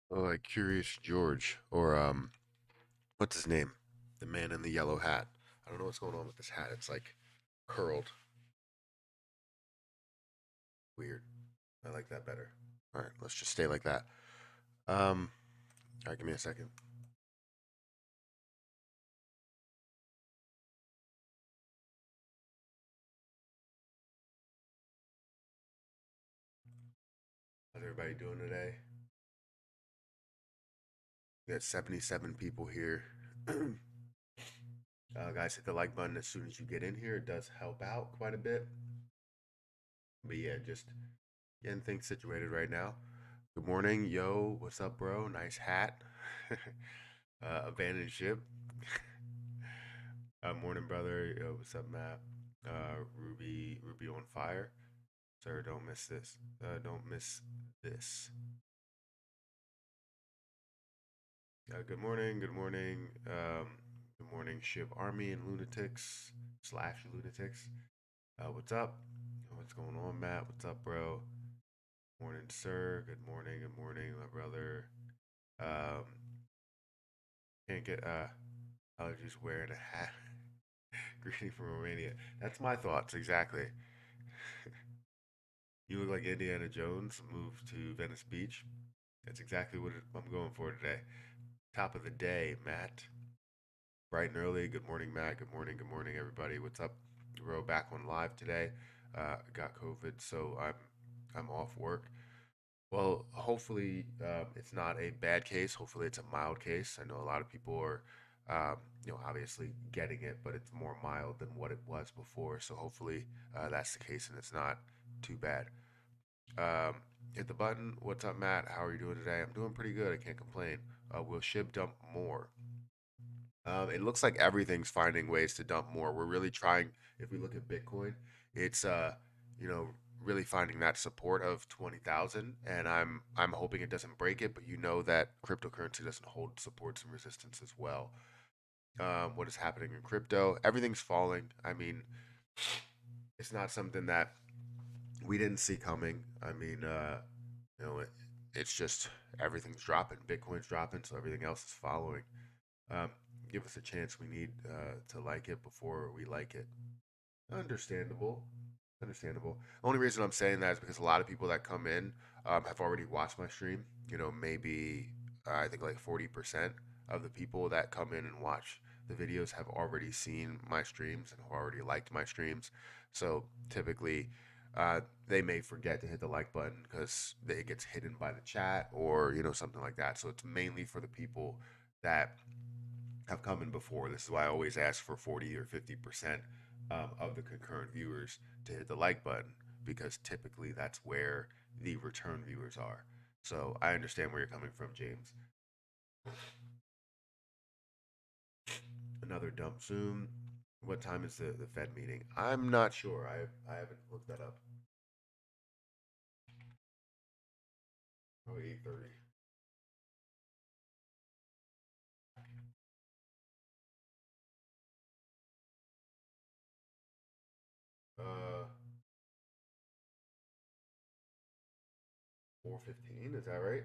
Oh, like Curious George, or what's his name? The man in the yellow hat. I don't know what's going on with this hat. It's like curled. Weird. I like that better. All right, let's just stay like that. Um, all right, give me a second. How's everybody doing today? We got 77 people here. Guys, hit the like button as soon as you get in here. It does help out quite a bit. But yeah, just getting things situated right now. Good morning, yo. What's up, bro? Nice hat. Abandoned ship. Morning, brother. Yo, what's up, Matt? Ruby on fire. Sir, don't miss this. Don't miss this. Good morning. Good morning. Good morning, ship army and lunatics slash lunatics. What's up? What's going on, Matt? What's up, bro? Morning, sir. Good morning. Good morning, my brother. Um, can't get allergies wearing a hat. Greeting from Romania. That's my thoughts exactly. You look like Indiana Jones moved to Venice Beach. That's exactly what I'm going for today. Top of the day, Matt. Bright and early. Good morning, Matt. Good morning, everybody. What's up? We're back on live today. Got COVID, so I'm off work. Well, hopefully it's not a bad case. Hopefully it's a mild case. I know a lot of people are, obviously getting it, but it's more mild than what it was before. So hopefully that's the case and it's not too bad. Um, hit the button. What's up, Matt? How are you doing today? I'm doing pretty good. I can't complain. Will SHIB dump more? It looks like everything's finding ways to dump more. We're really trying. If we look at Bitcoin, it's you know, really finding that support of 20,000, and I'm hoping it doesn't break it. But you know that cryptocurrency doesn't hold supports and resistance as well. What is happening in crypto? Everything's falling. I mean, it's not something that we didn't see coming. I mean, it's just everything's dropping. Bitcoin's dropping, so everything else is following. Um, Give us a chance. We need to like it before we like it. Understandable. Understandable. Only reason I'm saying that is because a lot of people that come in have already watched my stream. Maybe I think like 40% of the people that come in and watch the videos have already seen my streams and have already liked my streams. So typically, they may forget to hit the like button because it gets hidden by the chat or something like that. So it's mainly for the people that have come in before. This is why I always ask for 40 or 50% of the concurrent viewers to hit the like button because typically that's where the return viewers are. So I understand where you're coming from, James. Another dump soon. What time is the Fed meeting? I'm not sure. I haven't looked that up. Oh, 8:30. Uh, 4:15. Is that right?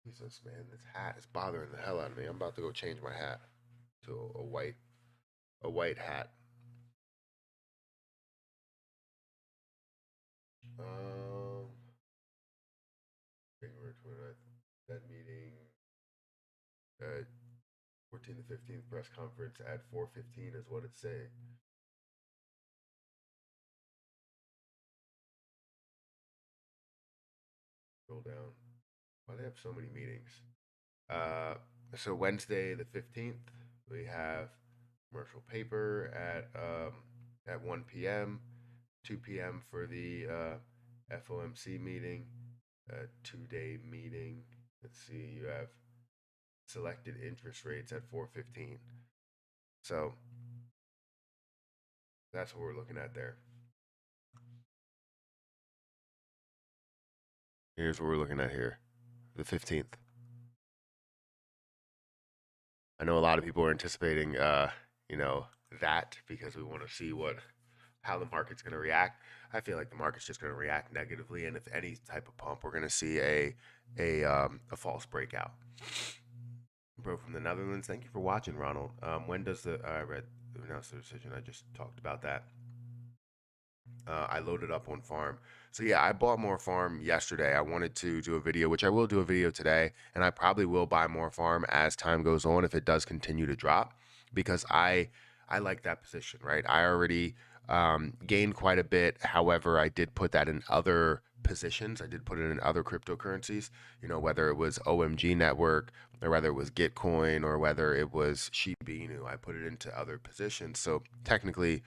Jesus, man, this hat is bothering the hell out of me. I'm about to go change my hat to a white hat. Um, January 29th. That meeting, uh, 14th to 15th press conference at 4:15 is what it's saying. Scroll down. Why do they have so many meetings? Uh, so Wednesday the 15th, we have commercial paper at 1 p.m., 2 p.m. for the FOMC meeting, 2-day meeting. Let's see, you have selected interest rates at 4:15. So that's what we're looking at there. Here's what we're looking at here, the 15th. I know a lot of people are anticipating, you know, that because we want to see what how the market's going to react. I feel like the market's just going to react negatively, and if any type of pump, we're going to see a false breakout. Bro from the Netherlands, thank you for watching, Ronald. When does the I read announce the decision? I just talked about that. I loaded up on farm. So yeah, I bought more farm yesterday. I wanted to do a video, which I will do a video today, and I probably will buy more farm as time goes on if it does continue to drop, because I like that position, right? I already gained quite a bit. However, I did put that in other positions. I did put it in other cryptocurrencies, whether it was OMG Network or whether it was Gitcoin or whether it was Shiba Inu. I put it into other positions. So technically,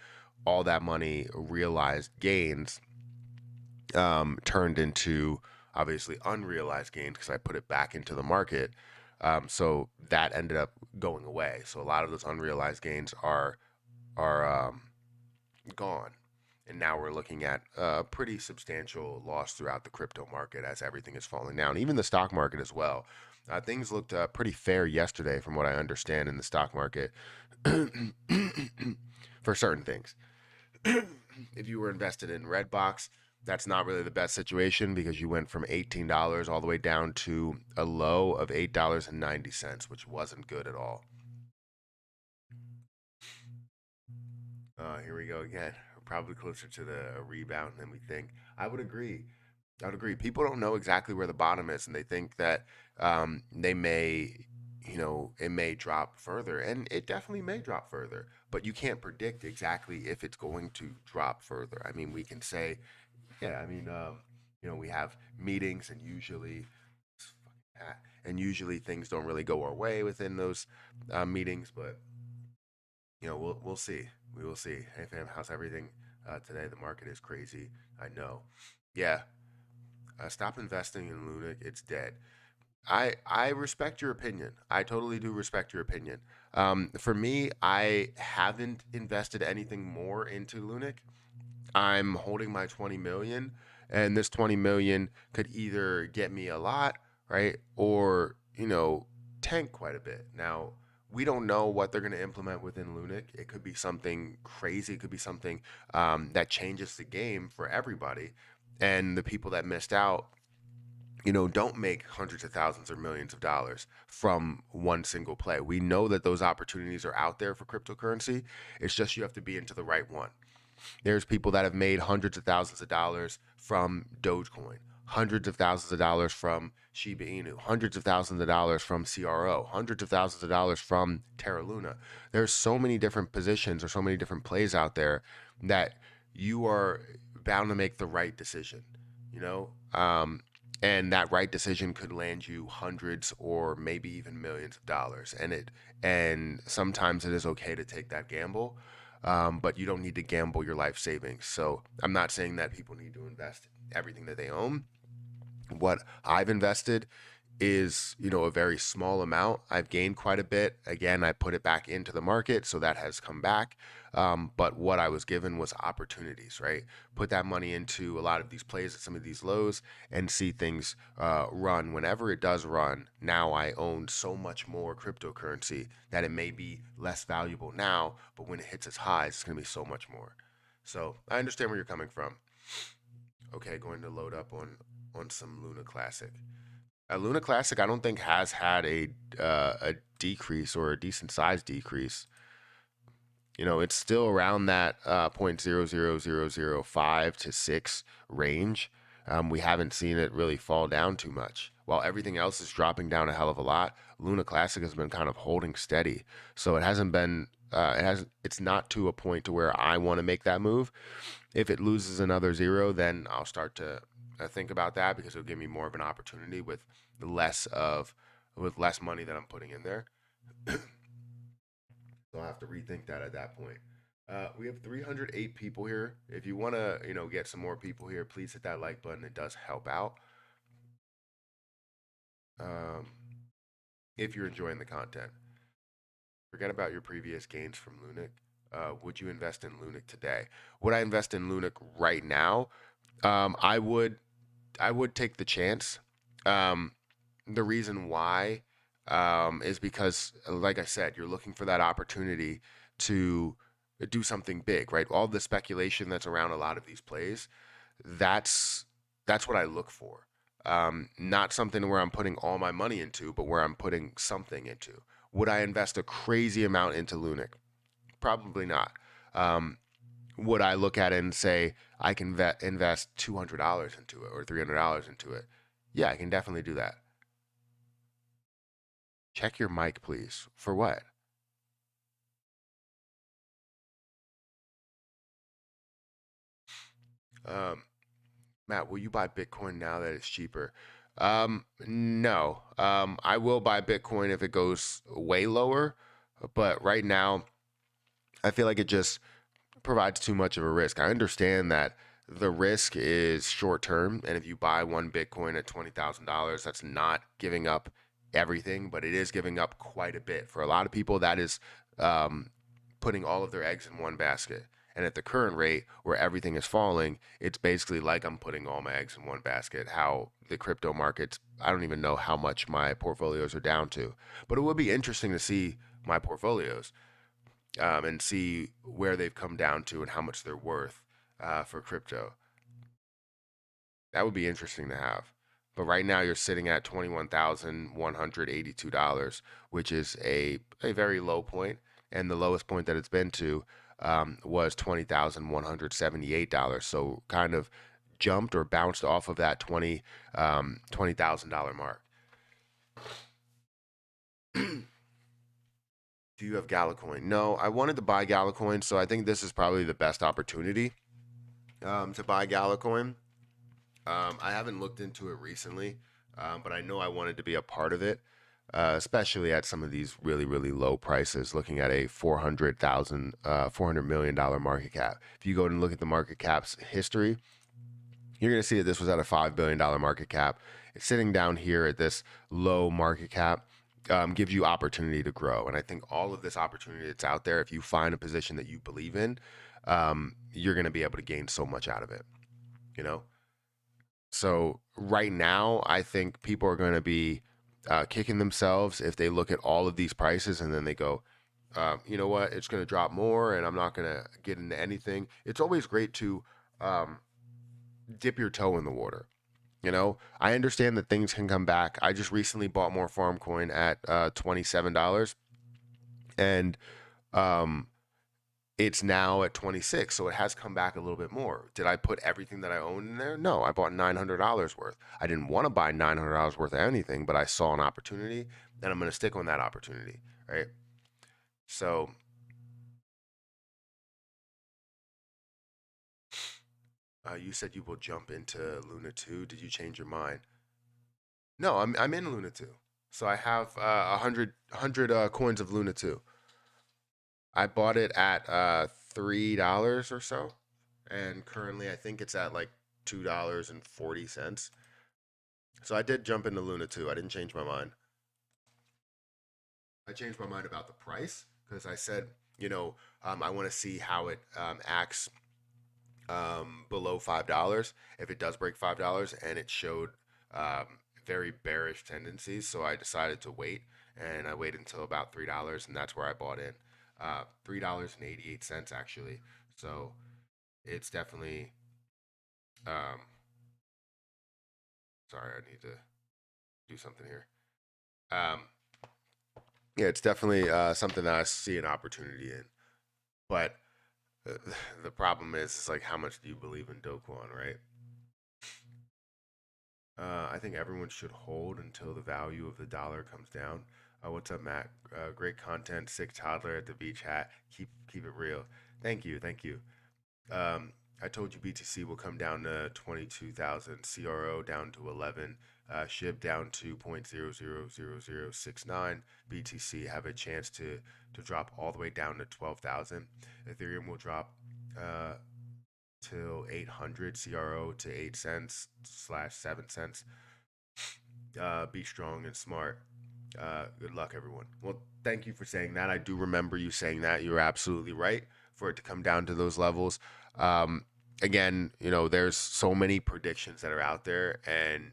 all that money realized gains turned into obviously unrealized gains because I put it back into the market. So that ended up going away. So a lot of those unrealized gains are gone. And now we're looking at a pretty substantial loss throughout the crypto market as everything is falling down, even the stock market as well. Things looked pretty fair yesterday, from what I understand, in the stock market for certain things. If you were invested in Redbox, that's not really the best situation because you went from $18 all the way down to a low of $8.90, which wasn't good at all. Here we go again. We're probably closer to the rebound than we think. I would agree. I would agree. People don't know exactly where the bottom is, and they think that they may, it may drop further, and it definitely may drop further. But you can't predict exactly if it's going to drop further. I mean, we can say, yeah. I mean, we have meetings, and usually things don't really go our way within those meetings, but we'll see. We will see. Hey fam, how's everything today? The market is crazy. I know. Yeah. Stop investing in Lunik. It's dead. I respect your opinion. I totally do respect your opinion. For me, I haven't invested anything more into Lunik. I'm holding my 20 million, and this 20 million could either get me a lot, right? Or, tank quite a bit. Now, we don't know what they're going to implement within Lunik. It could be something crazy. It could be something that changes the game for everybody. And the people that missed out, don't make hundreds of thousands or millions of dollars from one single play. We know that those opportunities are out there for cryptocurrency. It's just you have to be into the right one. There's people that have made hundreds of thousands of dollars from Dogecoin, hundreds of thousands of dollars from Shiba Inu, hundreds of thousands of dollars from CRO, hundreds of thousands of dollars from Terra Luna. There's so many different positions or so many different plays out there that you are bound to make the right decision, you know? And that right decision could land you hundreds or maybe even millions of dollars. And sometimes it is okay to take that gamble, but you don't need to gamble your life savings. So I'm not saying that people need to invest everything that they own. What I've invested is, a very small amount. I've gained quite a bit. Again, I put it back into the market, so that has come back. But what I was given was opportunities, right? Put that money into a lot of these plays at some of these lows and see things run. Whenever it does run, now I own so much more cryptocurrency that it may be less valuable now, but when it hits its highs, it's going to be so much more. So I understand where you're coming from. Okay, going to load up on some Luna Classic. Luna Classic, I don't think has had a decrease or a decent size decrease. It's still around that 0.00005 to 6 range. We haven't seen it really fall down too much. While everything else is dropping down a hell of a lot, Luna Classic has been kind of holding steady. So it hasn't been. It's not to a point to where I want to make that move. If it loses another zero, then I'll start to think about that because it'll give me more of an opportunity with less money that I'm putting in there. So I'll have to rethink that at that point. We have 308 people here. If you want to, get some more people here, please hit that like button. It does help out. Um, if you're enjoying the content, forget about your previous gains from Lunik. Would you invest in Lunik today? Would I invest in Lunik right now? I would. I would take the chance. The reason why is because, like I said, you're looking for that opportunity to do something big, right? All the speculation that's around a lot of these plays, that's that's what I look for. Not something where I'm putting all my money into, but where I'm putting something into. Would I invest a crazy amount into Lunik? Probably not. Um, would I look at it and say I can invest $200 into it or $300 into it? Yeah, I can definitely do that. Check your mic, please. For what? Um, Matt, will you buy Bitcoin now that it's cheaper? No. I will buy Bitcoin if it goes way lower, but right now, I feel like it just provides too much of a risk. I understand that the risk is short term, and if you buy one Bitcoin at $20,000, that's not giving up everything, but it is giving up quite a bit. For a lot of people, that is um, putting all of their eggs in one basket. And at the current rate where everything is falling, it's basically like I'm putting all my eggs in one basket. How the crypto markets, I don't even know how much my portfolios are down to. But it would be interesting to see my portfolios and see where they've come down to and how much they're worth for crypto. That would be interesting to have. But right now you're sitting at $21,182, which is a very low point, and the lowest point that it's been to was $20,178. So kind of jumped or bounced off of that $20,000 mark. Do you have Galacoin? No, I wanted to buy Galacoin, so I think this is probably the best opportunity to buy Galacoin. I haven't looked into it recently, but I know I wanted to be a part of it, especially at some of these really, really low prices. Looking at a $400 million market cap. If you go and look at the market cap's history, you're going to see that this was at a $5 billion market cap. It's sitting down here at this low market cap. Gives you opportunity to grow, and I think all of this opportunity that's out there, if you find a position that you believe in, you're going to be able to gain so much out of it. You know. So right now, I think people are going to be kicking themselves if they look at all of these prices and then they go, you know what, it's going to drop more, and I'm not going to get into anything. It's always great to um, dip your toe in the water. You know, I understand that things can come back. I just recently bought more farm coin at $27, and um, it's now at 26, so it has come back a little bit more. Did I put everything that I owned in there? No, I bought $900 worth. I didn't want to buy $900 worth of anything, but I saw an opportunity, and I'm going to stick on that opportunity, right? So, you said you will jump into Luna 2. Did you change your mind? No, I'm in Luna 2. So I have 100 coins of Luna 2. I bought it at $3 or so, and currently I think it's at like $2.40. So I did jump into Luna too. I didn't change my mind. I changed my mind about the price because I said, I want to see how it acts below $5. If it does break $5, and it showed um, very bearish tendencies, so I decided to wait, and I waited until about $3, and that's where I bought in. $3.88 actually. So it's definitely. Um, sorry, I need to do something here. Um, yeah, it's definitely something that I see an opportunity in. But uh, the problem is, it's like, how much do you believe in Dokwon, right? I think everyone should hold until the value of the dollar comes down. What's up, Matt? Great content. Sick toddler at the beach hat. Keep it real. Thank you, thank you. Um, I told you BTC will come down to 22,000, CRO down to 11, SHIB down to 0.000069. BTC have a chance to drop all the way down to 12,000. Ethereum will drop uh, till 800, CRO to 8 cents slash 7 cents. Be strong and smart. Good luck, everyone. Well, thank you for saying that. I do remember you saying that. You're absolutely right for it to come down to those levels. Um, Again, there's so many predictions that are out there, and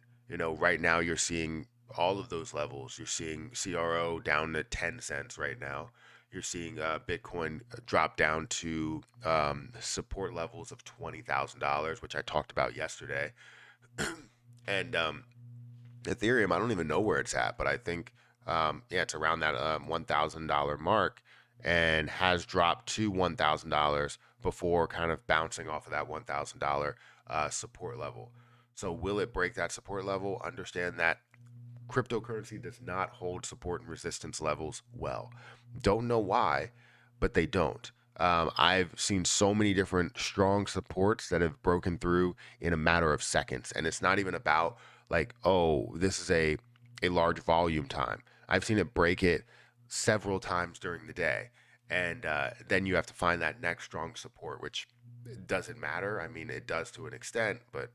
right now you're seeing all of those levels. You're seeing CRO down to 10 cents right now. You're seeing Bitcoin drop down to support levels of $20,000, which I talked about yesterday. And Ethereum, I don't even know where it's at, but I think yeah, it's around that $1,000 mark and has dropped to $1,000 before kind of bouncing off of that $1,000 support level. So will it break that support level? Understand that cryptocurrency does not hold support and resistance levels well. Don't know why, but they don't. I've seen so many different strong supports that have broken through in a matter of seconds. And it's not even about like, oh, this is a large volume time. I've seen it break it several times during the day. And then you have to find that next strong support, which doesn't matter. I mean, it does to an extent, but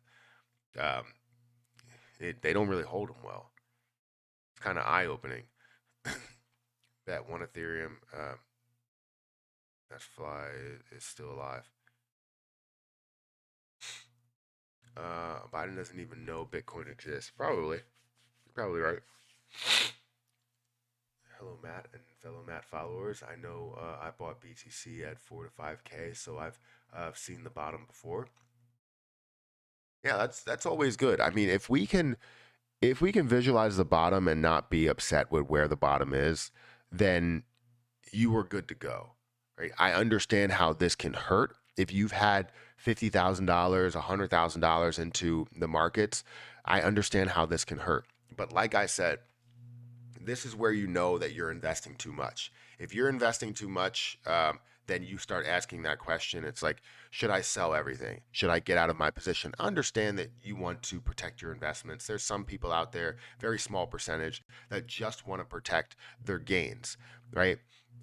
um, they don't really hold them well. It's kind of eye opening. That one Ethereum, that's Fly, is still alive. Biden doesn't even know Bitcoin exists. Probably. You're probably right. Hello, Matt and fellow Matt followers. I know I bought BTC at 4 to 5K, so I've seen the bottom before. Yeah, that's always good. I mean, if we can visualize the bottom and not be upset with where the bottom is, then you are good to go. Right? I understand how this can hurt. If you've had $50,000, $100,000 into the markets, I understand how this can hurt. But like I said, this is where you know that you're investing too much. If you're investing too much, then you start asking that question. It's like, should I sell everything? Should I get out of my position? Understand that you want to protect your investments. There's some people out there, very small percentage, that just want to protect their gains, right?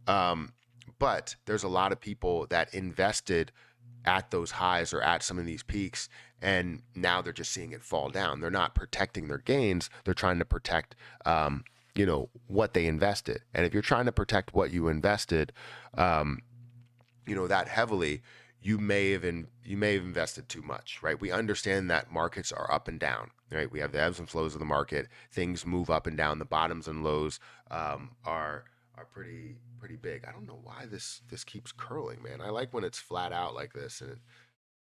Um, but there's a lot of people that invested at those highs or at some of these peaks, and now they're just seeing it fall down. They're not protecting their gains. They're trying to protect what they invested. And if you're trying to protect what you invested, um, that heavily, you may have invested too much, right? We understand that markets are up and down, right? We have the ebbs and flows of the market. Things move up and down. The bottoms and lows are pretty big. I don't know why this keeps curling, man. I like when it's flat out like this, and it's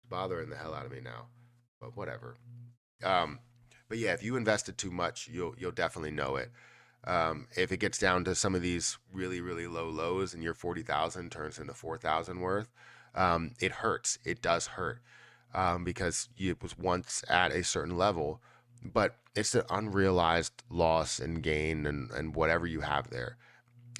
bothering the hell out of me now. But whatever. Um, but yeah, if you invested too much, you'll definitely know it. If it gets down to some of these really, really low lows and your 40,000 turns into 4,000 worth, it hurts. It does hurt because it was once at a certain level, but it's an unrealized loss and gain and whatever you have there.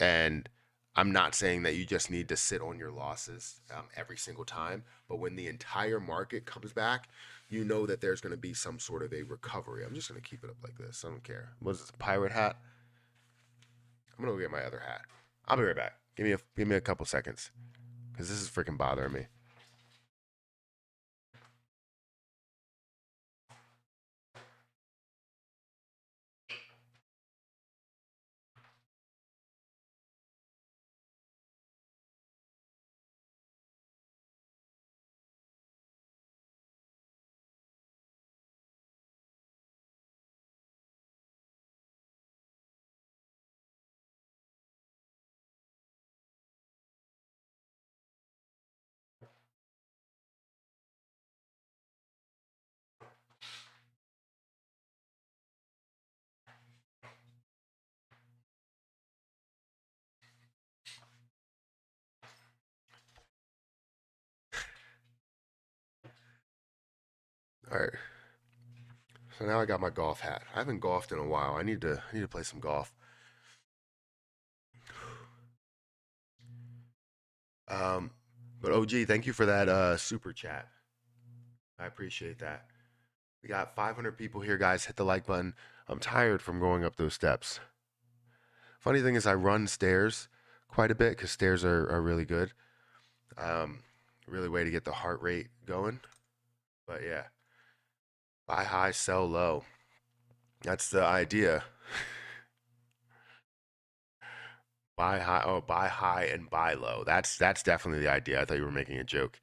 And I'm not saying that you just need to sit on your losses every single time, but when the entire market comes back, you know that there's going to be some sort of a recovery. I'm just going to keep it up like this. I don't care. What is this, a pirate hat? I'm gonna go get my other hat. I'll be right back. Give me a couple seconds, because this is freaking bothering me. All right. So now I got my golf hat. I haven't golfed in a while. I need to play some golf. Um, but OG, thank you for that super chat. I appreciate that. We got 500 people here, guys. Hit the like button. I'm tired from going up those steps. Funny thing is, I run stairs quite a bit because stairs are really good. Um, really way to get the heart rate going. But yeah, buy high, sell low. That's the idea. Buy high, oh, buy high and buy low. That's definitely the idea. I thought you were making a joke.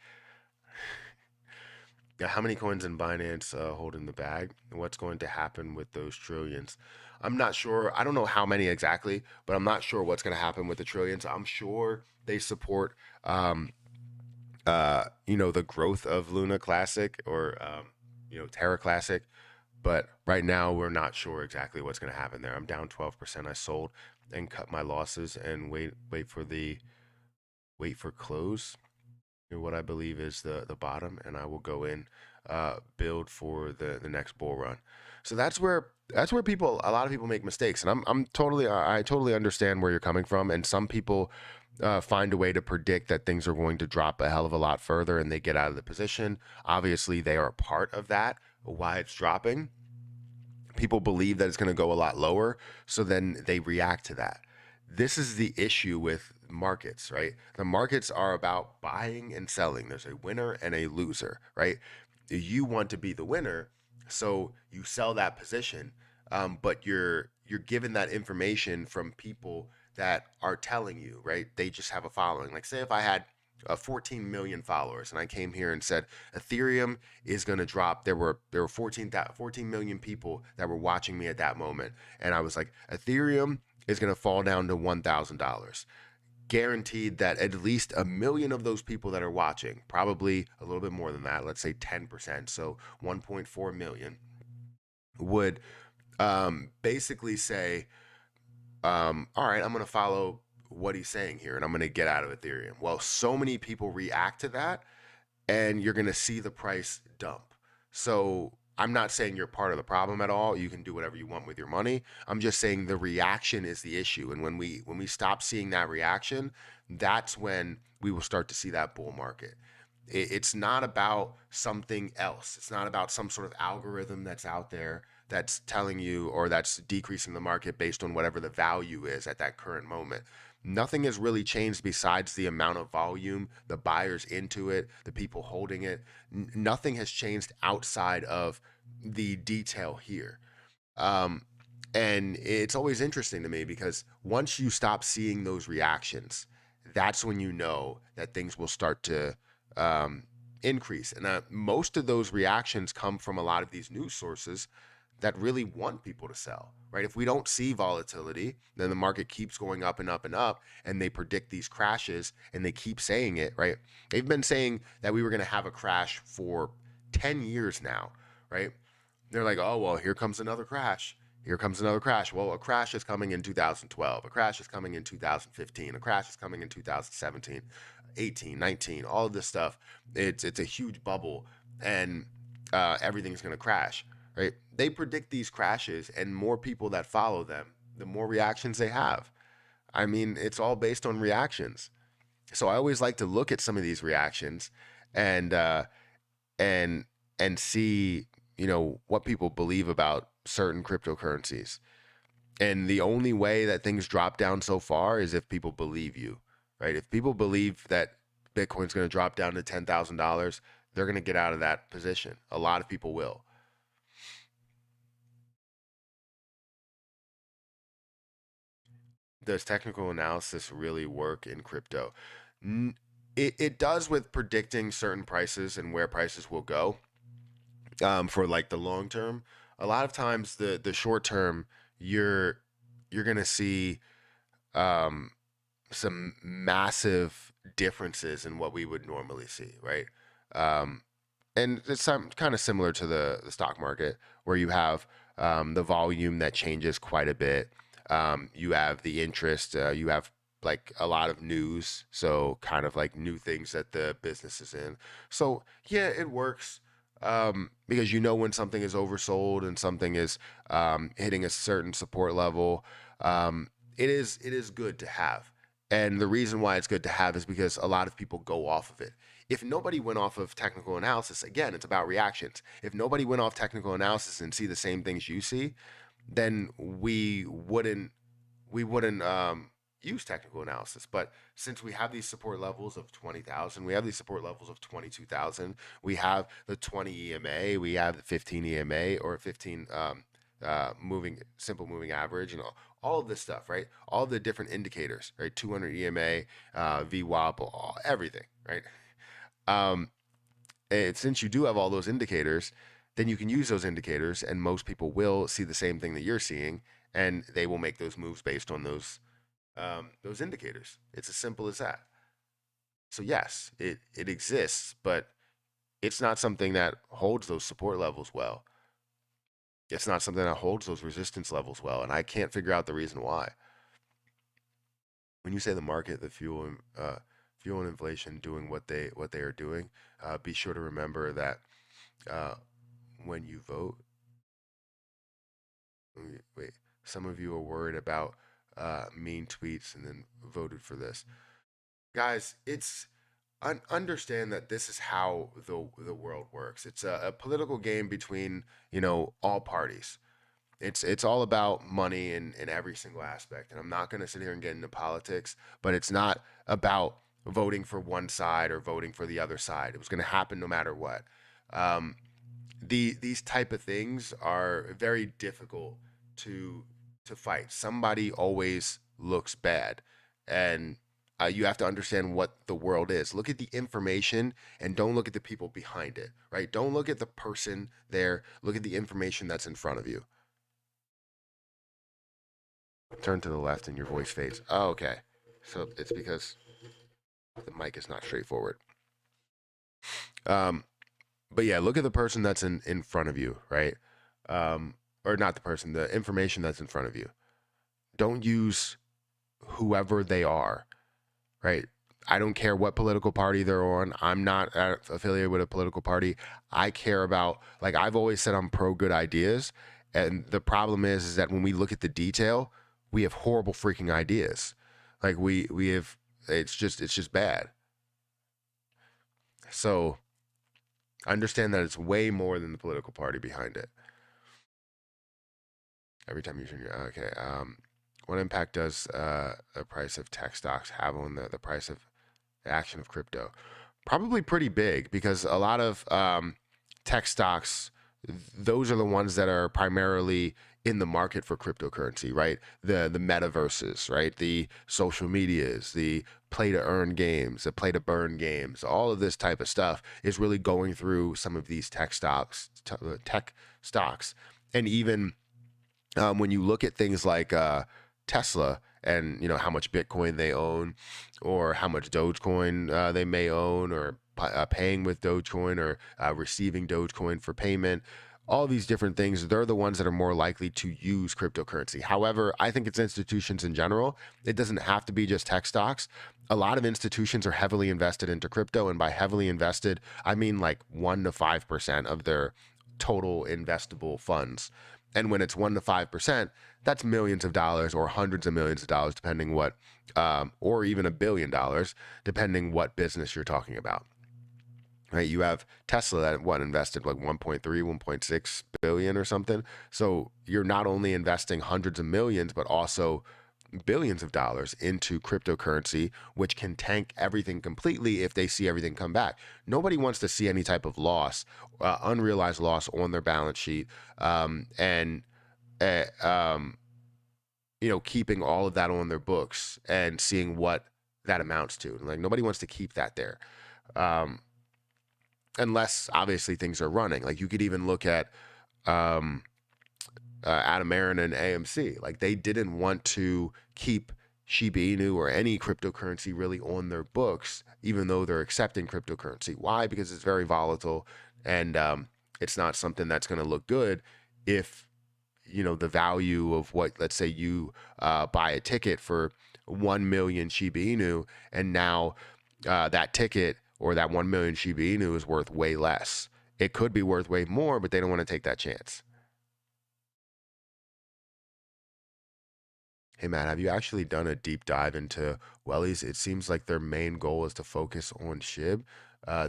how many coins in Binance hold in the bag? And what's going to happen with those trillions? I'm not sure. I don't know how many exactly, but I'm not sure what's going to happen with the trillions. I'm sure they support, um, the growth of Luna Classic or, Terra Classic. But right now, we're not sure exactly what's going to happen there. I'm down 12%. I sold and cut my losses and wait for close, what I believe is the bottom, and I will go in, build for the next bull run. So that's where a lot of people make mistakes, and I totally understand where you're coming from. And some people find a way to predict that things are going to drop a hell of a lot further, and they get out of the position. Obviously, they are a part of that. Why it's dropping, people believe that it's going to go a lot lower, so then they react to that. This is the issue with markets, right? The markets are about buying and selling. There's a winner and a loser, right? You want to be the winner, so you sell that position, but you're given that information from people that are telling you, right? They just have a following. Like, say if I had 14 million followers and I came here and said Ethereum is going to drop. There were 14 million people that were watching me at that moment, and I was like, Ethereum is going to fall down to $1,000. Guaranteed that at least a million of those people that are watching, probably a little bit more than that, let's say 10%, so 1.4 million, would basically say, all right, I'm going to follow what he's saying here and I'm going to get out of Ethereum. Well, so many people react to that, and you're going to see the price dump. So I'm not saying you're part of the problem at all. You can do whatever you want with your money. I'm just saying the reaction is the issue. And when we stop seeing that reaction, that's when we will start to see that bull market. It's not about something else. It's not about some sort of algorithm that's out there that's telling you or that's decreasing the market based on whatever the value is at that current moment. Nothing has really changed besides the amount of volume, the buyers into it, the people holding it. Nothing has changed outside of the detail here. Um, and it's always interesting to me because once you stop seeing those reactions, that's when you know that things will start to um, increase. And most of those reactions come from a lot of these news sources that really want people to sell, right? If we don't see volatility, then the market keeps going up and up and up, and they predict these crashes and they keep saying it, right? They've been saying that we were going to have a crash for 10 years now, right? They're like, oh, well, here comes another crash. Here comes another crash. Well, a crash is coming in 2012. A crash is coming in 2015. A crash is coming in 2017, 18, 19, all of this stuff. It's a huge bubble, and everything's going to crash, right? They predict these crashes, and more people that follow them, the more reactions they have. I mean, it's all based on reactions. So I always like to look at some of these reactions and and and see, what people believe about certain cryptocurrencies. And the only way that things drop down so far is if people believe you, right? If people believe that Bitcoin's going to drop down to $10,000, they're going to get out of that position. A lot of people will. Does technical analysis really work in crypto? It does with predicting certain prices and where prices will go, for like the long term. A lot of times, the short term, you're you're gonna see um, some massive differences in what we would normally see, right? Um, and it's kind of similar to the stock market where you have the volume that changes quite a bit. You have the interest, you have like a lot of news, so kind of like new things that the business is in. So yeah, it works, because you know when something is oversold and something is hitting a certain support level. It is good to have. And the reason why it's good to have is because a lot of people go off of it. If nobody went off of technical analysis, again, it's about reactions. If nobody went off technical analysis and see the same things you see, then we wouldn't use technical analysis. But since we have these support levels of 20,000, we have these support levels of 22,000, we have the 20 EMA, we have the 15 EMA or 15 moving simple moving average, and all of this stuff, right? All the different indicators, right? 200 EMA, VWAP, everything, right? Um, since you do have all those indicators, then you can use those indicators, and most people will see the same thing that you're seeing, and they will make those moves based on those indicators. It's as simple as that. So yes, it exists, but it's not something that holds those support levels well. It's not something that holds those resistance levels well, and I can't figure out the reason why. When you say the market, the fuel and inflation doing what they are doing, be sure to remember that uh, when you vote, wait, some of you are worried about mean tweets and then voted for this. Guys, it's understand that this is how the world works. It's a political game between all parties. It's all about money in every single aspect. And I'm not going to sit here and get into politics, but it's not about voting for one side or voting for the other side. It was going to happen no matter what. Um, these type of things are very difficult to fight. Somebody always looks bad, and you have to understand what the world is. Look at the information and don't look at the people behind it, right? Don't look at the person there. Look at the information that's in front of you. Turn to the left and your voice fades. Oh, okay. So it's because the mic is not straightforward. But yeah, look at the person that's in front of you, right? Or not the person, the information that's in front of you. Don't use whoever they are, right? I don't care what political party they're on. I'm not affiliated with a political party. I care about, like I've always said, I'm pro good ideas. And the problem is that when we look at the detail, we have horrible freaking ideas. Like we have, it's just bad. So understand that it's way more than the political party behind it. Every time you turn your, okay. What impact does the price of tech stocks have on the price of the action of crypto? Probably pretty big, because a lot of tech stocks, those are the ones that are primarily in the market for cryptocurrency, right? The metaverses, right? The social medias, the play to earn games, the play to burn games, all of this type of stuff is really going through some of these tech stocks, and even when you look at things like Tesla and how much Bitcoin they own, or how much Dogecoin they may own, or paying with Dogecoin, or receiving Dogecoin for payment, all these different things, they're the ones that are more likely to use cryptocurrency. However, I think it's institutions in general. It doesn't have to be just tech stocks. A lot of institutions are heavily invested into crypto, and by heavily invested, I mean like 1 to 5% of their total investable funds. And when it's 1 to 5%, that's millions of dollars or hundreds of millions of dollars, depending what, or even $1 billion, depending what business you're talking about. Right? You have Tesla that invested like 1.3, 1.6 billion or something. So you're not only investing hundreds of millions, but also billions of dollars into cryptocurrency, which can tank everything completely if they see everything come back. Nobody wants to see any type of loss, unrealized loss on their balance sheet, and keeping all of that on their books and seeing what that amounts to. Like, nobody wants to keep that there. Unless obviously things are running. Like, you could even look at Adam Aaron and AMC. Like, they didn't want to keep Shiba Inu or any cryptocurrency really on their books, even though they're accepting cryptocurrency. Why? Because it's very volatile, and it's not something that's going to look good if the value of what, let's say you buy a ticket for 1 million Shiba Inu, and now that ticket or that 1 million Shiba Inu is worth way less. It could be worth way more, but they don't want to take that chance. Hey, Matt, have you actually done a deep dive into Wellies? It seems like their main goal is to focus on SHIB.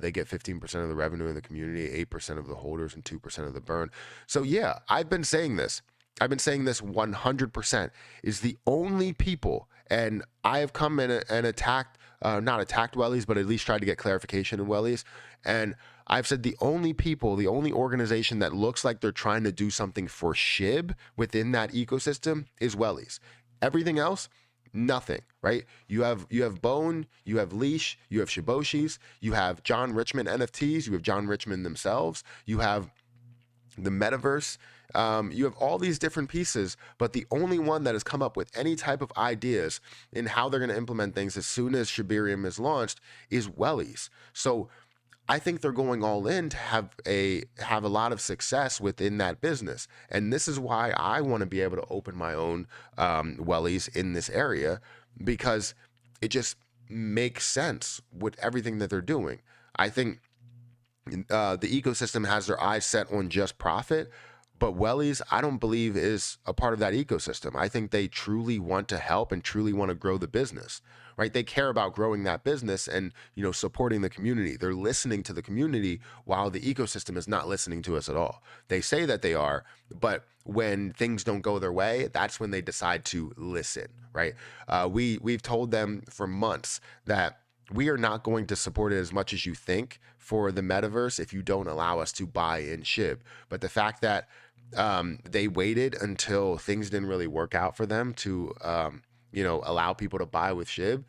They get 15% of the revenue in the community, 8% of the holders, and 2% of the burn. So yeah, I've been saying this. I've been saying this 100% is the only people, and I have come in and attacked, not attacked Wellies, but at least tried to get clarification in Wellies. And I've said the only people, the only organization that looks like they're trying to do something for SHIB within that ecosystem is Wellies. Everything else, Nothing, right? You have Bone, you have Leash, you have Shiboshis, you have John Richmond NFTs, you have John Richmond themselves, you have the metaverse. You have all these different pieces, but the only one that has come up with any type of ideas in how they're going to implement things as soon as Shibarium is launched is Wellies. So I think they're going all in to have a lot of success within that business, and this is why I want to be able to open my own wellies in this area, because it just makes sense with everything that they're doing. I think the ecosystem has their eyes set on just profit, but Wellies, I don't believe, is a part of that ecosystem. I think they truly want to help and truly want to grow the business, right? They care about growing that business and, supporting the community. They're listening to the community while the ecosystem is not listening to us at all. They say that they are, but when things don't go their way, that's when they decide to listen, right? We've told them for months that we are not going to support it as much as you think for the metaverse if you don't allow us to buy in SHIB. But the fact that they waited until things didn't really work out for them to, allow people to buy with SHIB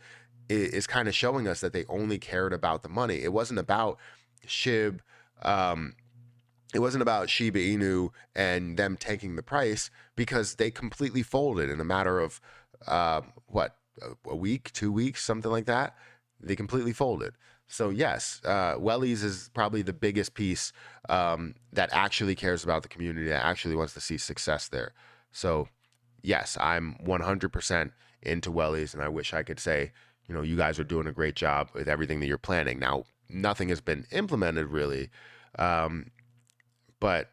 is kind of showing us that they only cared about the money. It wasn't about SHIB. It wasn't about Shiba Inu and them taking the price, because they completely folded in a matter of a week, 2 weeks, something like that. They completely folded. So yes, Wellies is probably the biggest piece that actually cares about the community, that actually wants to see success there. So yes, I'm 100% into Wellies, and I wish I could say, you guys are doing a great job with everything that you're planning. Now, nothing has been implemented really, but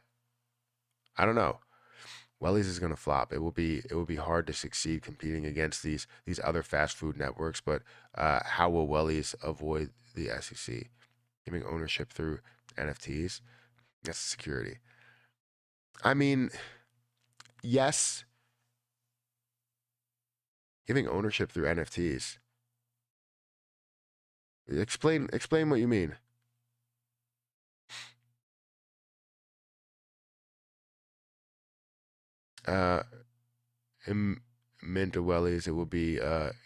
I don't know. Wellies is going to flop. It will be hard to succeed competing against these other fast food networks. But how will Wellies avoid the SEC? Giving ownership through NFTs, that's security. I mean, yes, giving ownership through NFTs. Explain what you mean. In Minta Wellies, it will be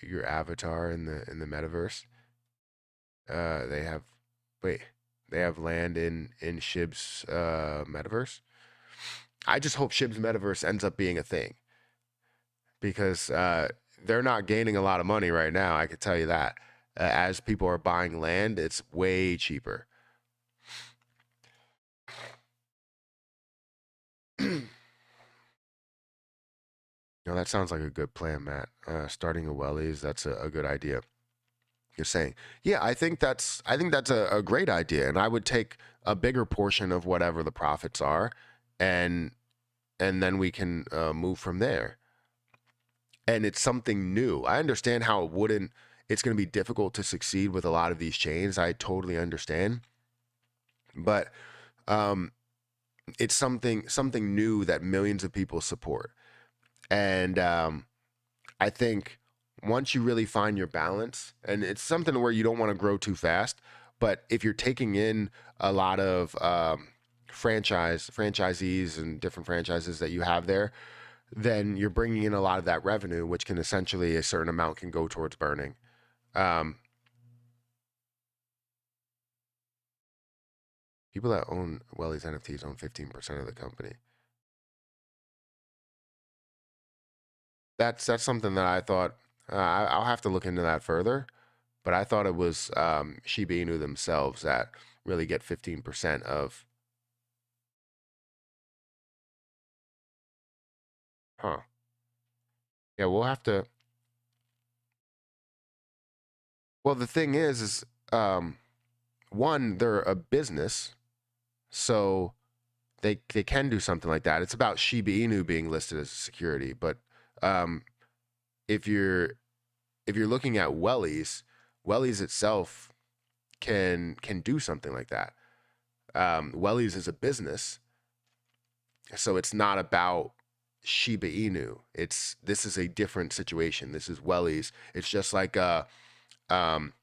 your avatar in the metaverse. They have they have land in SHIB's metaverse. I just hope SHIB's metaverse ends up being a thing, because they're not gaining a lot of money right now. I can tell you that. As people are buying land, it's way cheaper. That sounds like a good plan, Matt. Starting a Wellies, that's a good idea. You're saying, yeah, I think that's a great idea, and I would take a bigger portion of whatever the profits are, and then we can move from there. And it's something new. I understand how it's going to be difficult to succeed with a lot of these chains. I totally understand, but it's something new that millions of people support. And I think once you really find your balance, and it's something where you don't want to grow too fast, but if you're taking in a lot of franchisees and different franchises that you have there, then you're bringing in a lot of that revenue, which can essentially, a certain amount can go towards burning. People that own Wellies NFTs own 15% of the company. That's something that I thought I'll have to look into that further, but I thought it was Shiba Inu themselves that really get 15% of. Huh. Yeah, we'll have to. Well, the thing is one, they're a business, so they can do something like that. It's about Shiba Inu being listed as a security, but if you're looking at Wellies itself can do something like that. Wellies is a business, so it's not about Shiba Inu. This is a different situation. This is Wellies. It's just like what's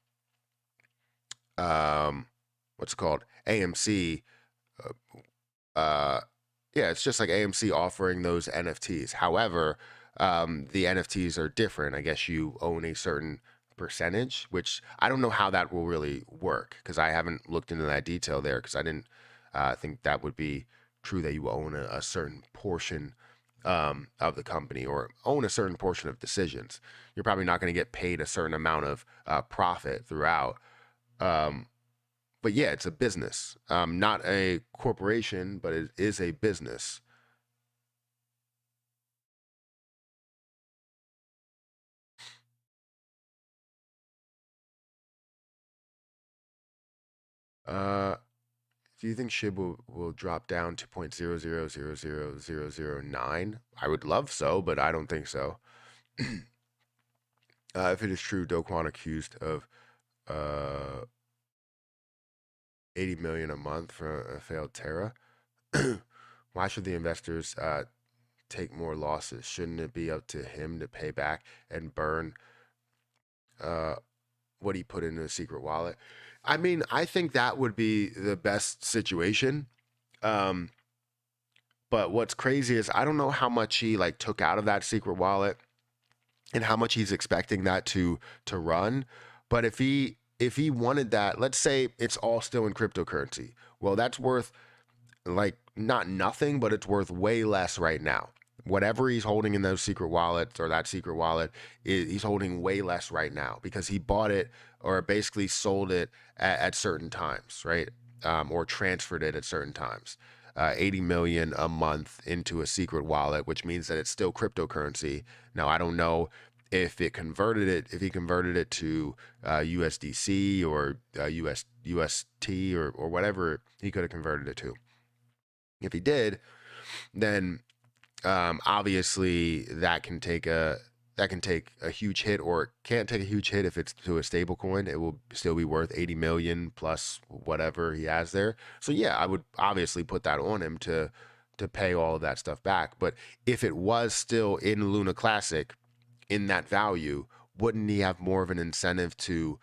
it called? AMC. Yeah, it's just like AMC offering those NFTs. However, the NFTs are different. I guess you own a certain percentage, which I don't know how that will really work because I haven't looked into that detail there because I didn't think that would be true that you own a certain portion of the company or own a certain portion of decisions. You're probably not going to get paid a certain amount of profit throughout. Um, but yeah, it's a business, not a corporation, but it is a business. Uh, do you think SHIB will drop down to 0.00000009? I would love so, but I don't think so. If it is true, Do Kwon accused of uh, 80 million a month for a failed Terra. Why should the investors take more losses? Shouldn't it be up to him to pay back and burn uh, what he put into a secret wallet? I mean, I think that would be the best situation. Um, but what's crazy is I don't know how much he like took out of that secret wallet and how much he's expecting that to run. But if he wanted that, let's say it's all still in cryptocurrency. Well, that's worth like not nothing, but it's worth way less right now. Whatever he's holding in those secret wallets or that secret wallet, he's holding way less right now because he bought it or basically sold it at certain times, right? Or transferred it at certain times. 80 million a month into a secret wallet, which means that it's still cryptocurrency. Now, I don't know if he converted it to USDC or UST or whatever he could have converted it to. If he did, then obviously that can take a huge hit, or it can't take a huge hit if it's to a stable coin. It will still be worth 80 million plus whatever he has there. So yeah, I would obviously put that on him to pay all of that stuff back. But if it was still in Luna Classic in that value, wouldn't he have more of an incentive to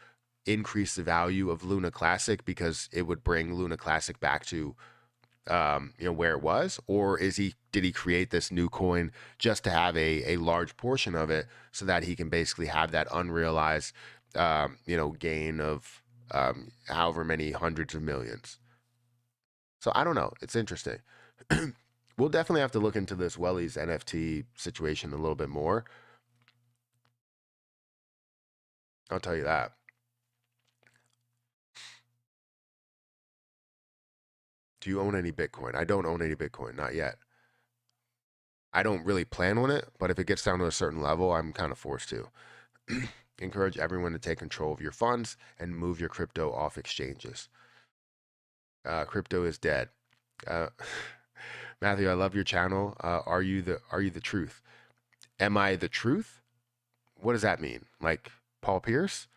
increase the value of Luna Classic because it would bring Luna Classic back to where it was? Or did he create this new coin just to have a large portion of it so that he can basically have that unrealized gain of however many hundreds of millions? So I don't know, it's interesting. We'll definitely have to look into this Welly's NFT situation a little bit more. I'll tell you that. Do you own any Bitcoin? I don't own any Bitcoin, not yet. I don't really plan on it, but if it gets down to a certain level, I'm kind of forced to. Encourage everyone to take control of your funds and move your crypto off exchanges. Crypto is dead. Uh, Matthew, I love your channel. Are you the truth? Am I the truth? What does that mean? Like Paul Pierce?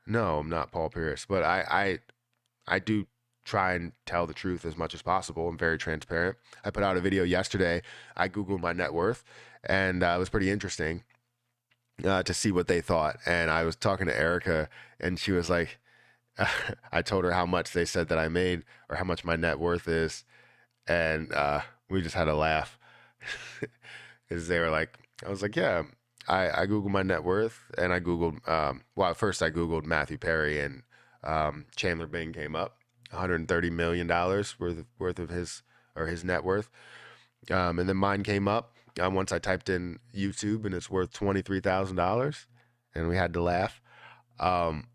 No, I'm not Paul Pierce, but I do try and tell the truth as much as possible. I'm very transparent. I put out a video yesterday. I Googled my net worth, and it was pretty interesting to see what they thought. And I was talking to Erica, and she was like, I told her how much they said that I made or how much my net worth is, and we just had a laugh because they were like, I was like, yeah. I googled my net worth, and I googled well, at first I googled Matthew Perry, and Chandler Bing came up, $130 million worth of his net worth, and then mine came up once I typed in YouTube, and it's worth $23,000, and we had to laugh. Um,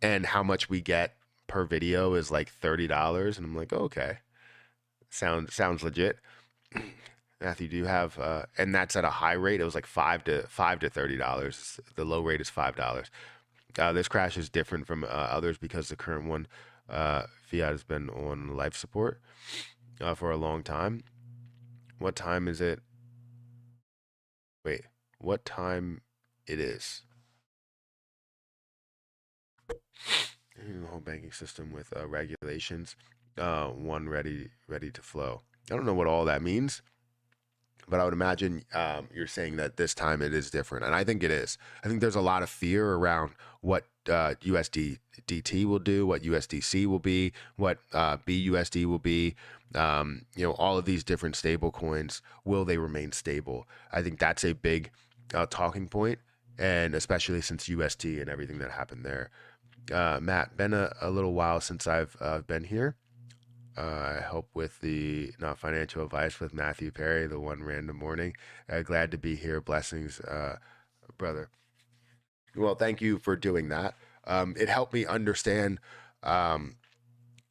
and how much we get per video is like $30, and I'm like, okay, sounds legit. Matthew, do you have and that's at a high rate. It was like five to $30. The low rate is $5. This crash is different from others because the current one, Fiat, has been on life support for a long time. What time is it? Wait, what time it is? The whole banking system with regulations, one ready to flow. I don't know what all that means, But I would imagine you're saying that this time it is different, and I think it is. I think there's a lot of fear around what USDT will do, what USDC will be, what BUSD will be. All of these different stable coins, will they remain stable? I think that's a big talking point, and especially since UST and everything that happened there. Matt, been a little while since I've been here. I help with the Not Financial Advice with Matthew Perry, the one random morning. Glad to be here. Blessings, brother. Well, thank you for doing that. It helped me understand, um,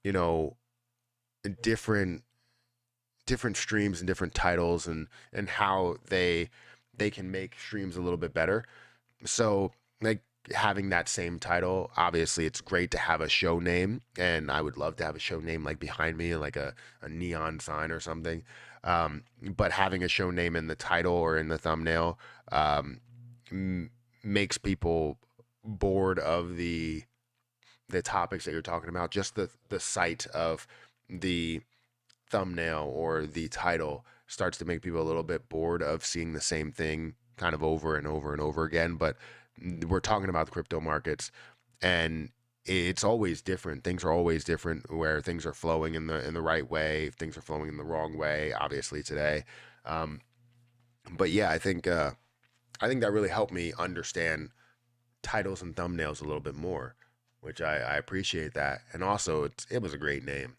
you know, different streams and different titles and how they can make streams a little bit better. So, like, having that same title, obviously it's great to have a show name, and I would love to have a show name like behind me, like a neon sign or something. But having a show name in the title or in the thumbnail makes people bored of the topics that you're talking about. Just the sight of the thumbnail or the title starts to make people a little bit bored of seeing the same thing kind of over and over and over again. But we're talking about the crypto markets, and it's always different. Things are always different, where things are flowing in the right way, things are flowing in the wrong way, obviously today. Um, but yeah, I think that really helped me understand titles and thumbnails a little bit more, which I appreciate that. And also, it was a great name.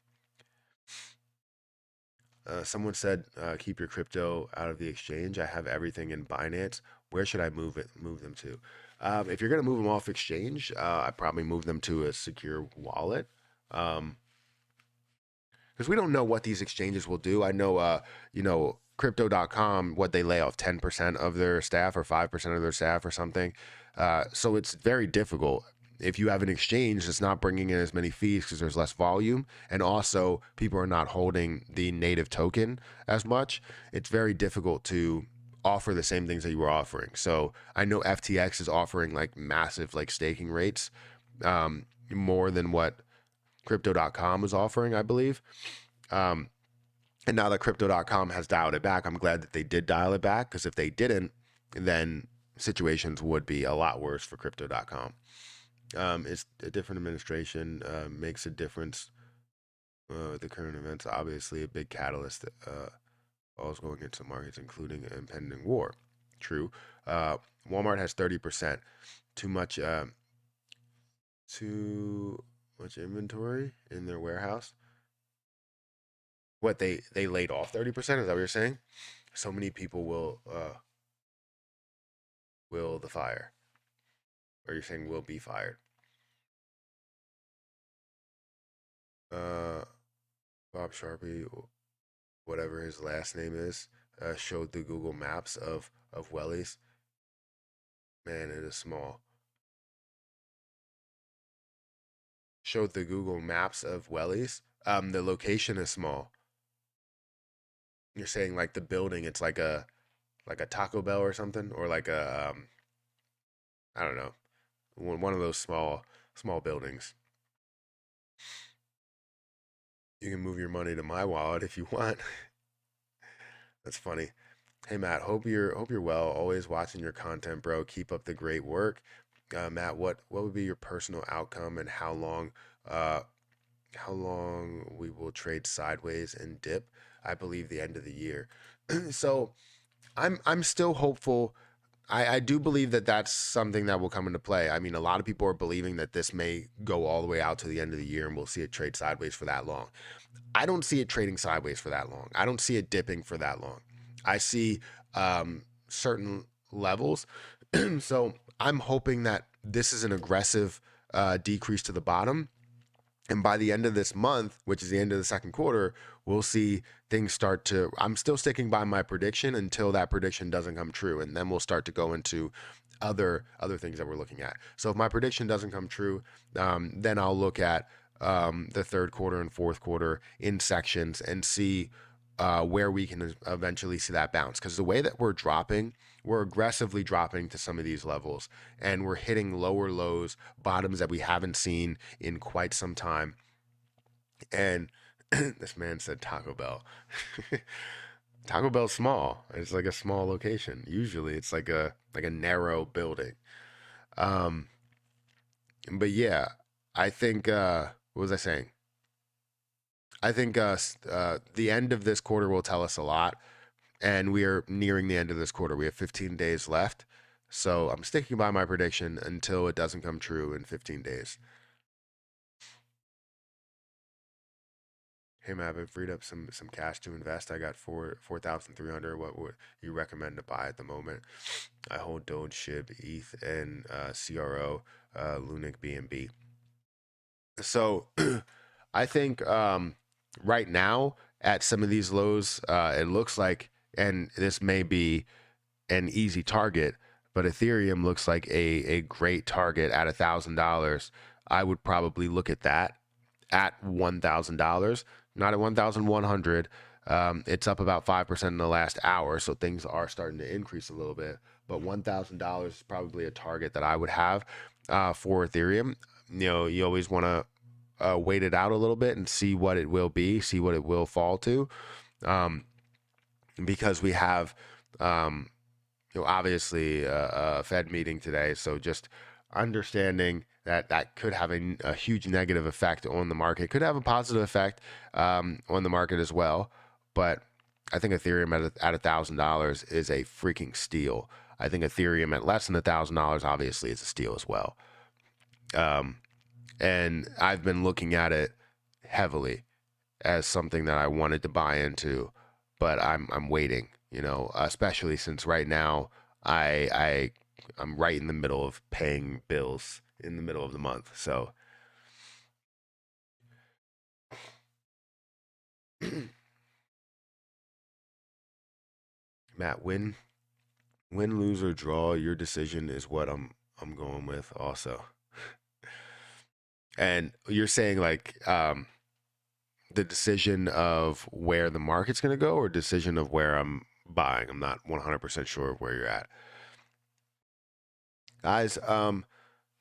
Someone said, "Keep your crypto out of the exchange. I have everything in Binance. Where should I move them to?" If you're gonna move them off exchange, I probably move them to a secure wallet. Um, because we don't know what these exchanges will do. I know, crypto.com, what they lay off 10% of their staff or 5% of their staff or something. So it's very difficult. If you have an exchange that's not bringing in as many fees because there's less volume, and also people are not holding the native token as much, it's very difficult to offer the same things that you were offering. So I know FTX is offering like massive like staking rates, more than what crypto.com was offering, I believe. Um, and now that crypto.com has dialed it back, I'm glad that they did dial it back, because if they didn't, then situations would be a lot worse for crypto.com. It's a different administration makes a difference. The current events, obviously, a big catalyst. All is going into markets, including impending war. True. Walmart has 30%. Too much. Too much inventory in their warehouse. What, they laid off 30%? Is that what you're saying? So many people will the fire, or you're saying will be fired? Uh, Bob Sharpie, whatever his last name is, showed the Google Maps of Wellies. Man, it is small. Showed the Google Maps of Wellies. The location is small. You're saying like the building, it's like a Taco Bell or something, or like a I don't know, one of those small buildings. You can move your money to my wallet if you want. That's funny. Hey Matt, hope you're well. Always watching your content, bro. Keep up the great work. Matt, what would be your personal outcome, and uh how long we will trade sideways and dip? I believe the end of the year. So I'm still hopeful. I do believe that that's something that will come into play. I mean, a lot of people are believing that this may go all the way out to the end of the year, and we'll see it trade sideways for that long. I don't see it trading sideways for that long. I don't see it dipping for that long. I see certain levels. So I'm hoping that this is an aggressive decrease to the bottom. And by the end of this month, which is the end of the second quarter, we'll see things start to. I'm still sticking by my prediction until that prediction doesn't come true. And then we'll start to go into other things that we're looking at. So if my prediction doesn't come true, then I'll look at the third quarter and fourth quarter in sections and see where we can eventually see that bounce. Because the way that we're aggressively dropping to some of these levels, and we're hitting lower lows, bottoms that we haven't seen in quite some time. And this man said Taco Bell. Taco Bell's small. It's like a small location. Usually, it's like a narrow building. Um, but yeah, I think what was I saying? I think the end of this quarter will tell us a lot, and we are nearing the end of this quarter. We have 15 days left, so I'm sticking by my prediction until it doesn't come true in 15 days. Hey man, I've freed up some cash to invest. I got 4,300. What would you recommend to buy at the moment? I hold Doge, SHIB, ETH, and CRO, Lunik, BNB. So I think right now at some of these lows, it looks like, and this may be an easy target, but Ethereum looks like a great target at $1,000. I would probably look at that at $1,000, not at 1,100. It's up about 5% in the last hour, so things are starting to increase a little bit. But $1,000 is probably a target that I would have for Ethereum. You know, you always want to wait it out a little bit and see what it will be, see what it will fall to, um, because we have, obviously a Fed meeting today. So just understanding that that could have a huge negative effect on the market, could have a positive effect on the market as well. But I think Ethereum at $1,000 is a freaking steal. I think Ethereum at less than $1,000 obviously is a steal as well. And I've been looking at it heavily as something that I wanted to buy into, but I'm waiting, especially since right now I'm right in the middle of paying bills in the middle of the month. So Matt, win, lose or draw, your decision is what I'm going with also. And you're saying like the decision of where the market's going to go or decision of where I'm buying. I'm not 100% sure of where you're at. Guys,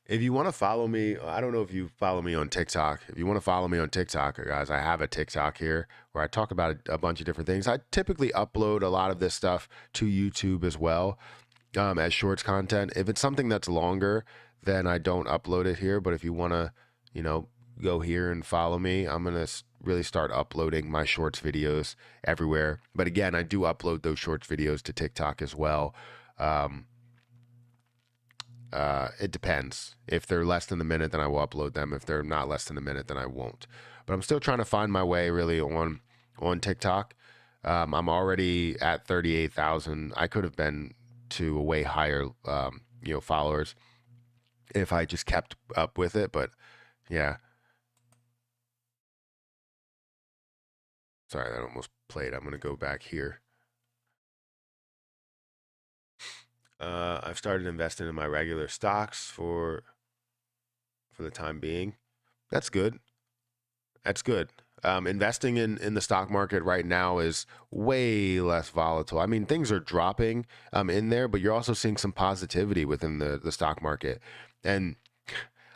if you want to follow me, I don't know if you follow me on TikTok. If you want to follow me on TikTok, guys, I have a TikTok here where I talk about a bunch of different things. I typically upload a lot of this stuff to YouTube as well, as shorts content. If it's something that's longer, then I don't upload it here. But if you want to, you know, go here and follow me, I'm going to really start uploading my shorts videos everywhere. But again, I do upload those shorts videos to TikTok as well. It depends. If they're less than a minute, then I will upload them. If they're not less than a minute, then I won't. But I'm still trying to find my way really on TikTok. I'm already at 38,000. I could have been to a way higher, followers if I just kept up with it. But yeah, sorry, that almost played. I'm gonna go back here. I've started investing in my regular stocks for the time being. That's good. That's good. Investing in the stock market right now is way less volatile. I mean, things are dropping in there, but you're also seeing some positivity within the stock market. And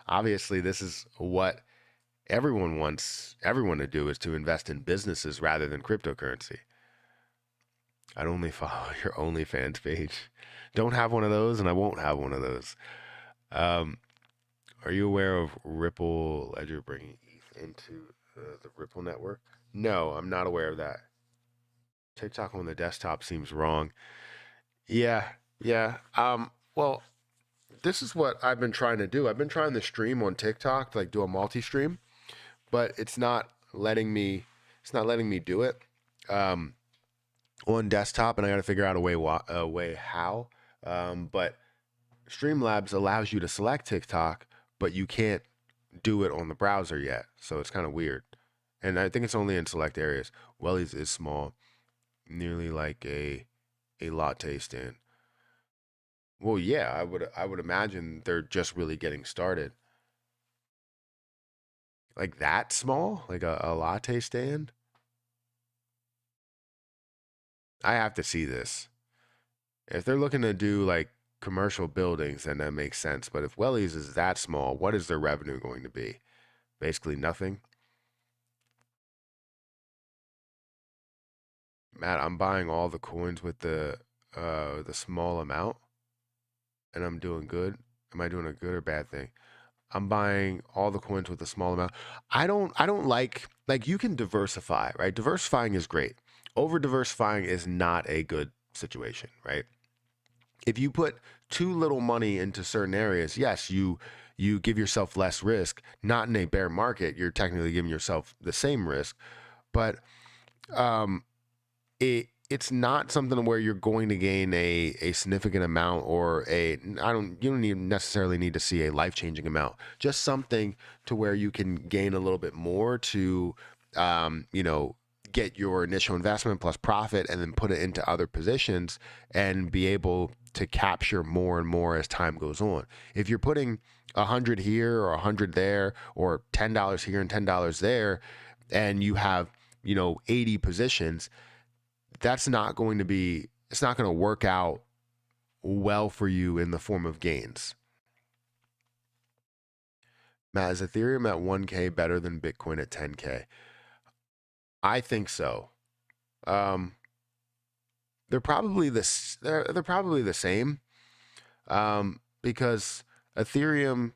obviously, this is what everyone wants everyone to do is to invest in businesses rather than cryptocurrency. I'd only follow your OnlyFans page. Don't have one of those, and I won't have one of those. Um, are you aware of Ripple Ledger bringing ETH into the Ripple network? No, I'm not aware of that. TikTok on the desktop seems wrong. Yeah, yeah. Well, this is what I've been trying to do. I've been trying to stream on TikTok, like do a multi-stream, but it's not letting me do it on desktop, and I got to figure out a way how. But Streamlabs allows you to select TikTok, but you can't do it on the browser yet. So it's kind of weird. And I think it's only in select areas. Wellies is small, nearly like a latte stand. Well, yeah, I would imagine they're just really getting started. Like that small, like a latte stand. I have to see this. If they're looking to do like commercial buildings, then that makes sense. But if Wellies is that small, what is their revenue going to be? Basically nothing. Matt, I'm buying all the coins with the small amount, and I'm doing good. Am I doing a good or bad thing? I'm buying all the coins with a small amount. I don't like you can diversify, right? Diversifying is great. Over diversifying is not a good situation, right? If you put too little money into certain areas, yes, you give yourself less risk. Not in a bear market, you're technically giving yourself the same risk, but um it's not something where you're going to gain a significant amount or you don't even necessarily need to see a life-changing amount, just something to where you can gain a little bit more to you know, get your initial investment plus profit and then put it into other positions and be able to capture more and more as time goes on. If you're putting 100 here or 100 there or $10 here and $10 there, and you have, you know, 80 positions, that's not going to be, it's not going to work out well for you in the form of gains. Matt, is Ethereum at 1K better than Bitcoin at 10K? I think so. Um, they're probably the same. Because Ethereum,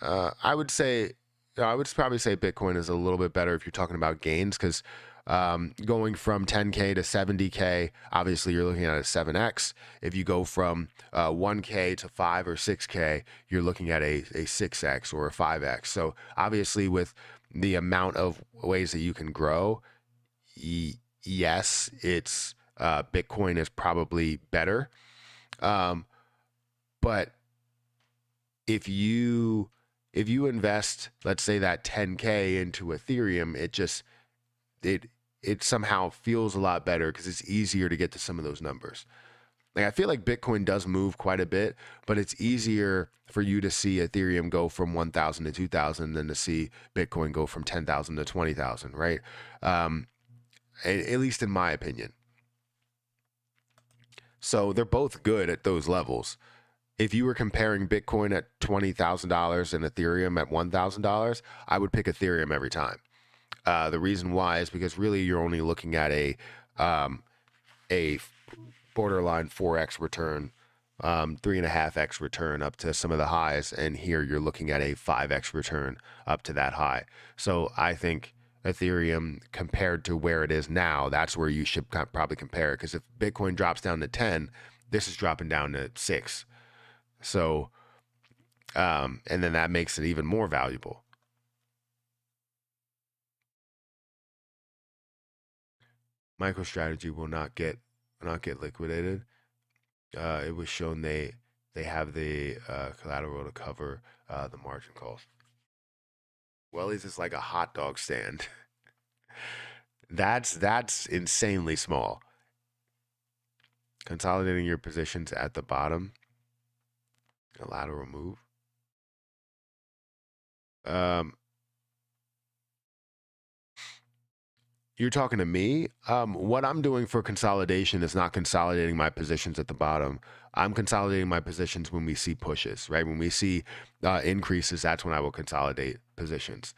I would say, I would probably say Bitcoin is a little bit better if you're talking about gains, because going from 10K to 70K, obviously you're looking at a 7X. If you go from 1K to 5 or 6K, you're looking at a 6X or a 5X. So obviously, with the amount of ways that you can grow, yes, it's Bitcoin is probably better. But if you invest, let's say, that 10K into Ethereum, it it somehow feels a lot better because it's easier to get to some of those numbers. Like, I feel like Bitcoin does move quite a bit, but it's easier for you to see Ethereum go from 1,000 to 2,000 than to see Bitcoin go from 10,000 to 20,000, right? At least in my opinion. So they're both good at those levels. If you were comparing Bitcoin at $20,000 and Ethereum at $1,000, I would pick Ethereum every time. The reason why is because really you're only looking at a borderline 4x return, 3.5x return up to some of the highs, and here you're looking at a 5x return up to that high. So I think Ethereum, compared to where it is now, that's where you should probably compare it, because if Bitcoin drops down to 10, this is dropping down to 6. So, and then that makes it even more valuable. MicroStrategy will not get liquidated. It was shown they have the collateral to cover the margin calls. Welly's is like a hot dog stand. That's insanely small. Consolidating your positions at the bottom. A lateral move. You're talking to me. What I'm doing for consolidation is not consolidating my positions at the bottom. I'm consolidating my positions when we see pushes, right? When we see increases, that's when I will consolidate positions.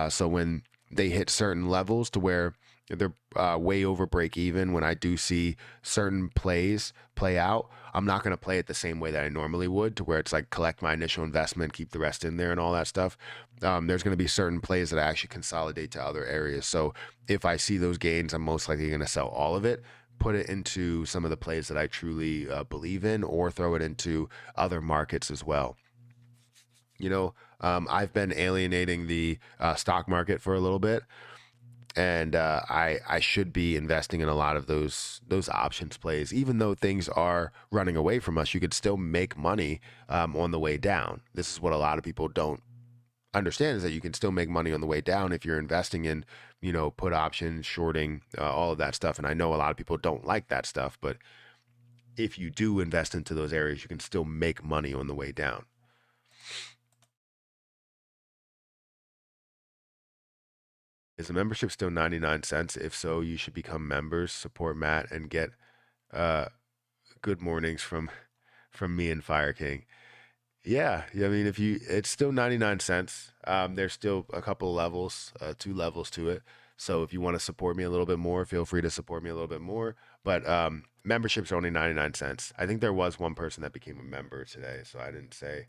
So when they hit certain levels to where they're way over break even, when I do see certain plays play out, I'm not going to play it the same way that I normally would, to where it's like collect my initial investment, keep the rest in there and all that stuff. There's going to be certain plays that I actually consolidate to other areas. So if I see those gains, I'm most likely going to sell all of it, put it into some of the plays that I truly believe in, or throw it into other markets as well. You know, I've been alienating the stock market for a little bit, and I should be investing in a lot of those options plays. Even though things are running away from us, you could still make money on the way down. This is what a lot of people don't understand, is that you can still make money on the way down if you're investing in, you know, put options, shorting, all of that stuff. And I know a lot of people don't like that stuff, but if you do invest into those areas, you can still make money on the way down. Is the membership still 99 cents? If so, you should become members, support Matt, and get uh, good mornings from me and Fire King. Yeah, I mean, if you, it's still 99 cents. There's still a couple levels, 2 levels to it. So if you want to support me a little bit more, feel free to support me a little bit more. But memberships are only 99 cents. I think there was one person that became a member today, so I didn't say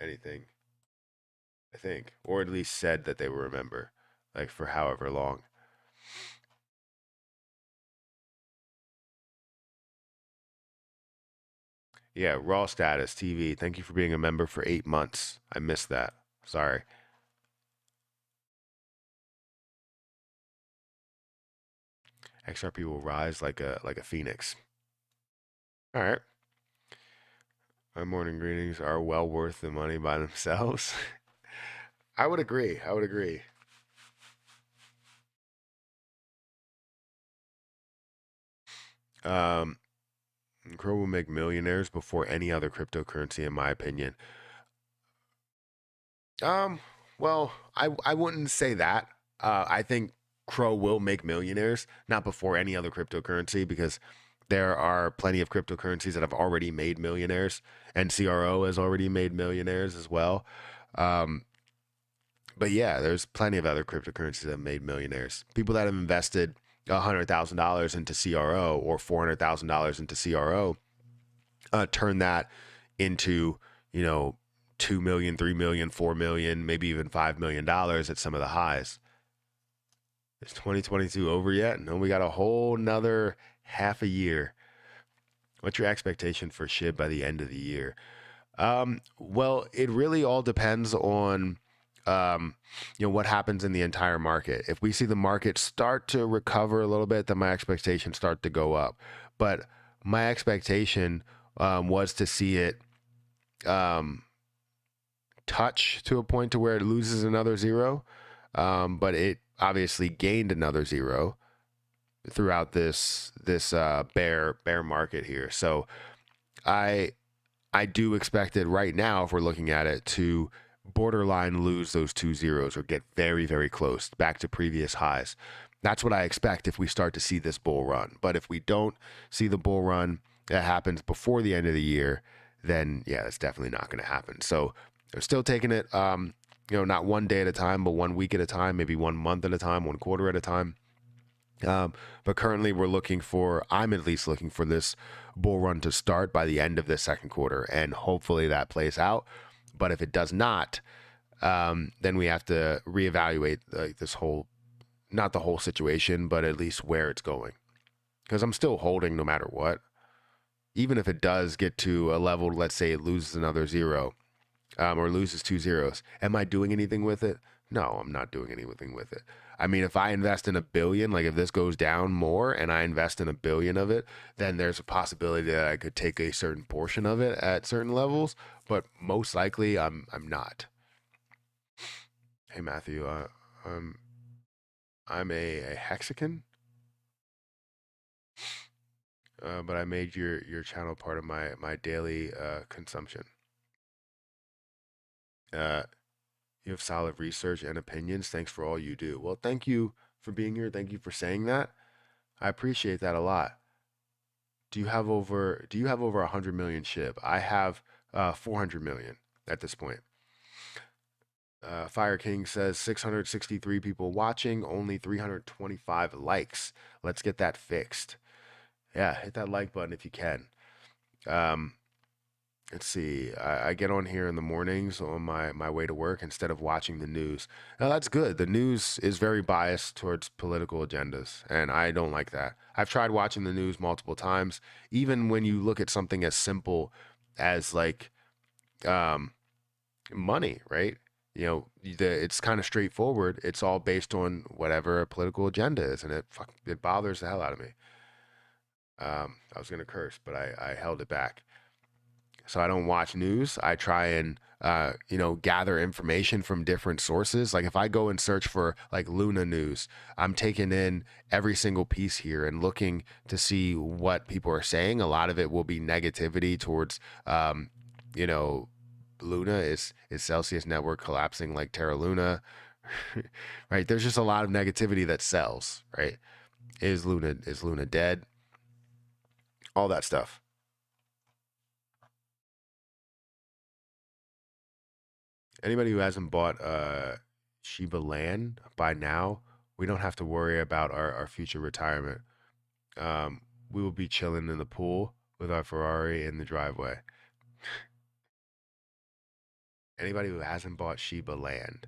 anything, I think, or at least said that they were a member, like for however long. Yeah, Raw Status TV. Thank you for being a member for 8 months. I missed that. Sorry. XRP will rise like a phoenix. All right. My morning greetings are well worth the money by themselves. I would agree. I would agree. Um, Crow will make millionaires before any other cryptocurrency, in my opinion. Um, well, I wouldn't say that. I think Crow will make millionaires, not before any other cryptocurrency, because there are plenty of cryptocurrencies that have already made millionaires, and CRO has already made millionaires as well. Um, but yeah, there's plenty of other cryptocurrencies that have made millionaires. People that have invested $100,000 into CRO or $400,000 into CRO turn that into, you know, 2 million, 3 million, 4 million, maybe even $5 million at some of the highs. Is 2022 over yet? No, we got a whole nother half a year. What's your expectation for SHIB by the end of the year? Well, it really all depends on what happens in the entire market. If we see the market start to recover a little bit, then my expectations start to go up. But my expectation was to see it touch to a point to where it loses another zero, but it obviously gained another zero throughout this bear market here. So I I do expect it right now, if we're looking at it, to borderline lose those two zeros or get very, very close back to previous highs. That's what I expect if we start to see this bull run. But if we don't see the bull run that happens before the end of the year, then yeah, that's definitely not going to happen. So I'm still taking it, not one day at a time, but 1 week at a time, maybe 1 month at a time, 1 quarter at a time. But currently, I'm at least looking for this bull run to start by the end of the second quarter, and hopefully that plays out. But if it does not, then we have to reevaluate this whole, not the whole situation, but at least where it's going. Because I'm still holding no matter what. Even if it does get to a level, let's say it loses another zero, or loses two zeros, am I doing anything with it? No, I'm not doing anything with it. I mean, if I invest in 1 billion, like if this goes down more and I invest in 1 billion of it, then there's a possibility that I could take a certain portion of it at certain levels, but most likely I'm not. Hey Matthew, um, I'm a Hexican, but I made your channel part of my daily consumption. Uh, You have solid research and opinions. Thanks for all you do. Well, thank you for being here. Thank you for saying that. I appreciate that a lot. Do you have over 100 million SHIB? I have 400 million at this point. Fire King says 663 people watching, only 325 likes. Let's get that fixed. Yeah, hit that like button if you can. Um, let's see. I get on here in the mornings on my way to work instead of watching the news. Now, that's good. The news is very biased towards political agendas, and I don't like that. I've tried watching the news multiple times, even when you look at something as simple as like um, money, right? It's kind of straightforward. It's all based on whatever a political agenda is, and it bothers the hell out of me. I was gonna curse, but I held it back. So I don't watch news. I try and gather information from different sources. Like if I go and search for like Luna news, I'm taking in every single piece here and looking to see what people are saying. A lot of it will be negativity towards you know Luna is Celsius network collapsing like Terra Luna. Right? There's just a lot of negativity that sells, right? Is Luna dead? All that stuff. Anybody who hasn't bought Shiba land by now, we don't have to worry about our future retirement. Um, we will be chilling in the pool with our Ferrari in the driveway. Anybody who hasn't bought Shiba land.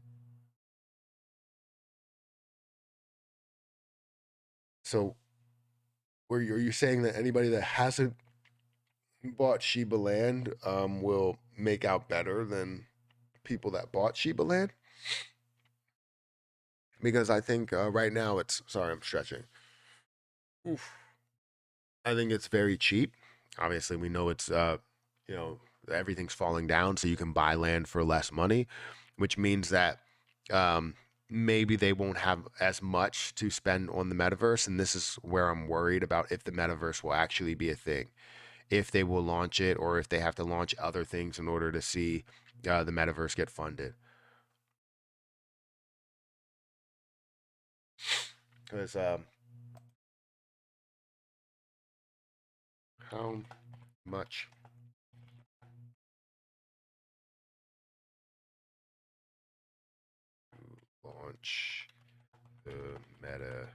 So, are you saying that anybody that hasn't bought Shiba land will make out better than people that bought Shiba land? Because I think right now it's, sorry, I'm stretching. Oof. I think it's very cheap. Obviously, we know it's you know, everything's falling down, so you can buy land for less money, which means that um, maybe they won't have as much to spend on the metaverse, and this is where I'm worried about if the metaverse will actually be a thing, if they will launch it, or if they have to launch other things in order to see the metaverse get funded. Because how much launch the metaverse?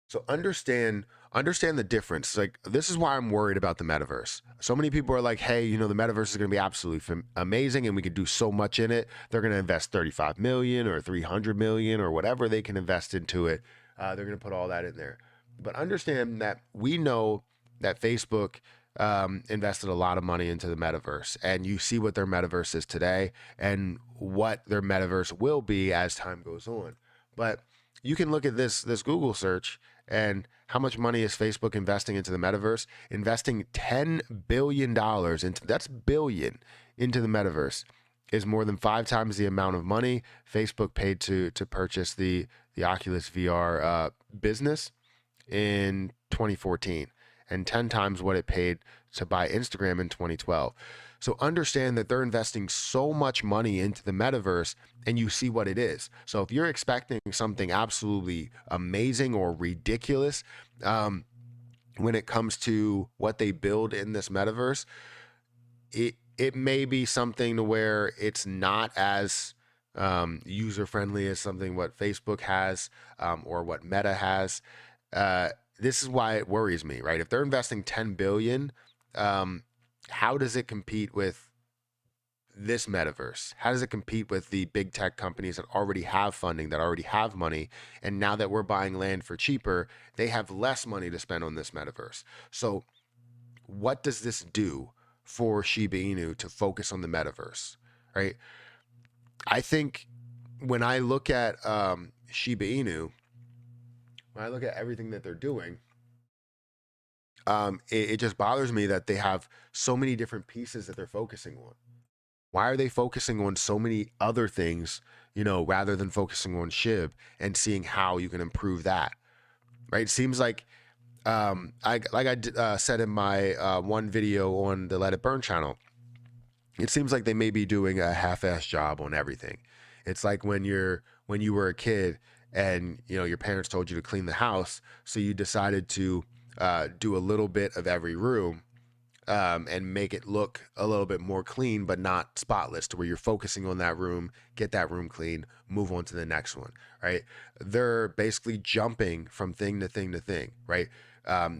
So understand the difference. Like this is why I'm worried about the metaverse. So many people are like, "Hey, you know, the metaverse is going to be absolutely amazing and we could do so much in it. They're going to invest 35 million or 300 million or whatever they can invest into it. They're going to put all that in there." But understand that we know that Facebook invested a lot of money into the metaverse, and you see what their metaverse is today and what their metaverse will be as time goes on. But you can look at this Google search and how much money is Facebook investing into the metaverse? Investing $10 billion into, that's billion, into the metaverse is more than 5 times the amount of money Facebook paid to purchase the Oculus VR business in 2014, and 10 times what it paid to buy Instagram in 2012. So understand that they're investing so much money into the metaverse, and you see what it is. So if you're expecting something absolutely amazing or ridiculous when it comes to what they build in this metaverse, it may be something to where it's not as user friendly as something what Facebook has or what Meta has. Uh, this is why it worries me, right? If they're investing 10 billion, how does it compete with this metaverse? How does it compete with the big tech companies that already have funding, that already have money? And now that we're buying land for cheaper, they have less money to spend on this metaverse. So, what does this do for Shiba Inu to focus on the metaverse, right? I think when I look at Shiba Inu, when I look at everything that they're doing, it just bothers me that they have so many different pieces that they're focusing on. Why are they focusing on so many other things, you know, rather than focusing on SHIB and seeing how you can improve that? Right? It seems like I said in my one video on the Let It Burn channel, it seems like they may be doing a half-ass job on everything. It's like when you were a kid and you know your parents told you to clean the house, so you decided to do a little bit of every room and make it look a little bit more clean, but not spotless, to where you're focusing on that room, get that room clean, move on to the next one, right? They're basically jumping from thing to thing to thing, right?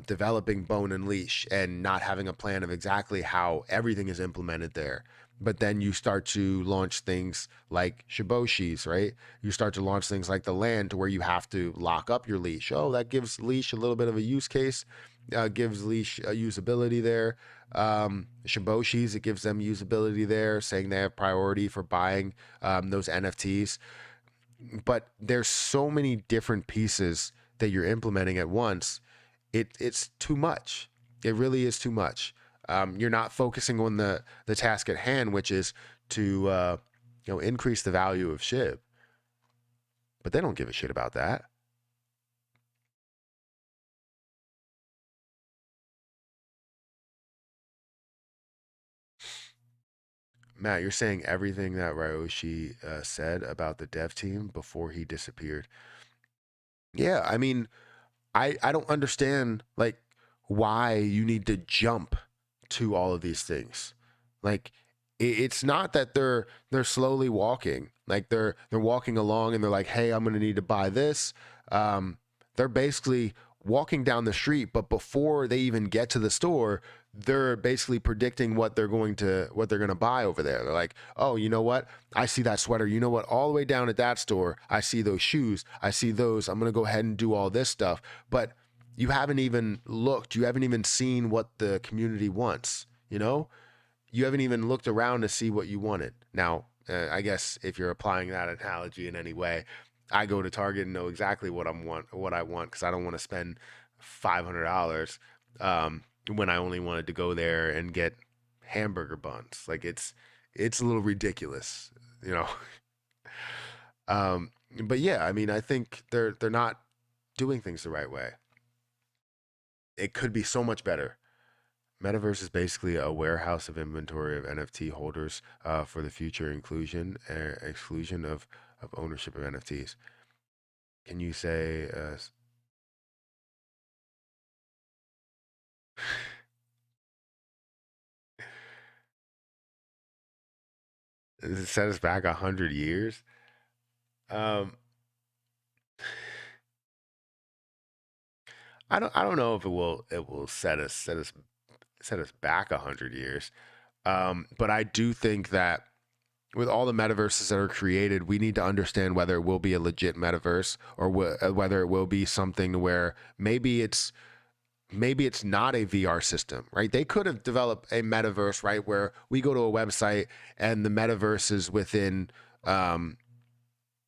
Developing bone and leash and not having a plan of exactly how everything is implemented there. But then you start to launch things like Shiboshis, right? You start to launch things like the land to where you have to lock up your leash. Oh, that gives leash a little bit of a use case, gives leash usability there. Shiboshis, it gives them usability there, saying they have priority for buying those NFTs. But there's so many different pieces that you're implementing at once. It's too much. It really is too much. You're not focusing on the task at hand, which is to increase the value of SHIB. But they don't give a shit about that. Matt, you're saying everything that Ryoshi said about the dev team before he disappeared. Yeah, I mean, I don't understand like why you need to jump to all of these things. Like it's not that they're slowly walking. Like they're walking along and they're like, hey, I'm gonna need to buy this. They're basically walking down the street, but before they even get to the store, they're basically predicting what they're going to buy over there. They're like, oh, you know what? I see that sweater. You know what? All the way down at that store, I see those shoes. I see those. I'm gonna go ahead and do all this stuff. But you haven't even looked. You haven't even seen what the community wants. You know, you haven't even looked around to see what you wanted. Now, I guess if you're applying that analogy in any way, I go to Target and know exactly what I want because I don't want to spend $500 when I only wanted to go there and get hamburger buns. Like it's a little ridiculous, you know. But yeah, I mean, I think they're not doing things the right way. It could be so much better. Metaverse is basically a warehouse of inventory of NFT holders for the future exclusion of ownership of NFTs. Can you say does it set us back 100 years? Um, I don't know if it will set us back 100 years. But I do think that with all the metaverses that are created, we need to understand whether it will be a legit metaverse or whether it will be something where maybe it's not a VR system, right? They could have developed a metaverse, right, where we go to a website and the metaverse is within, um,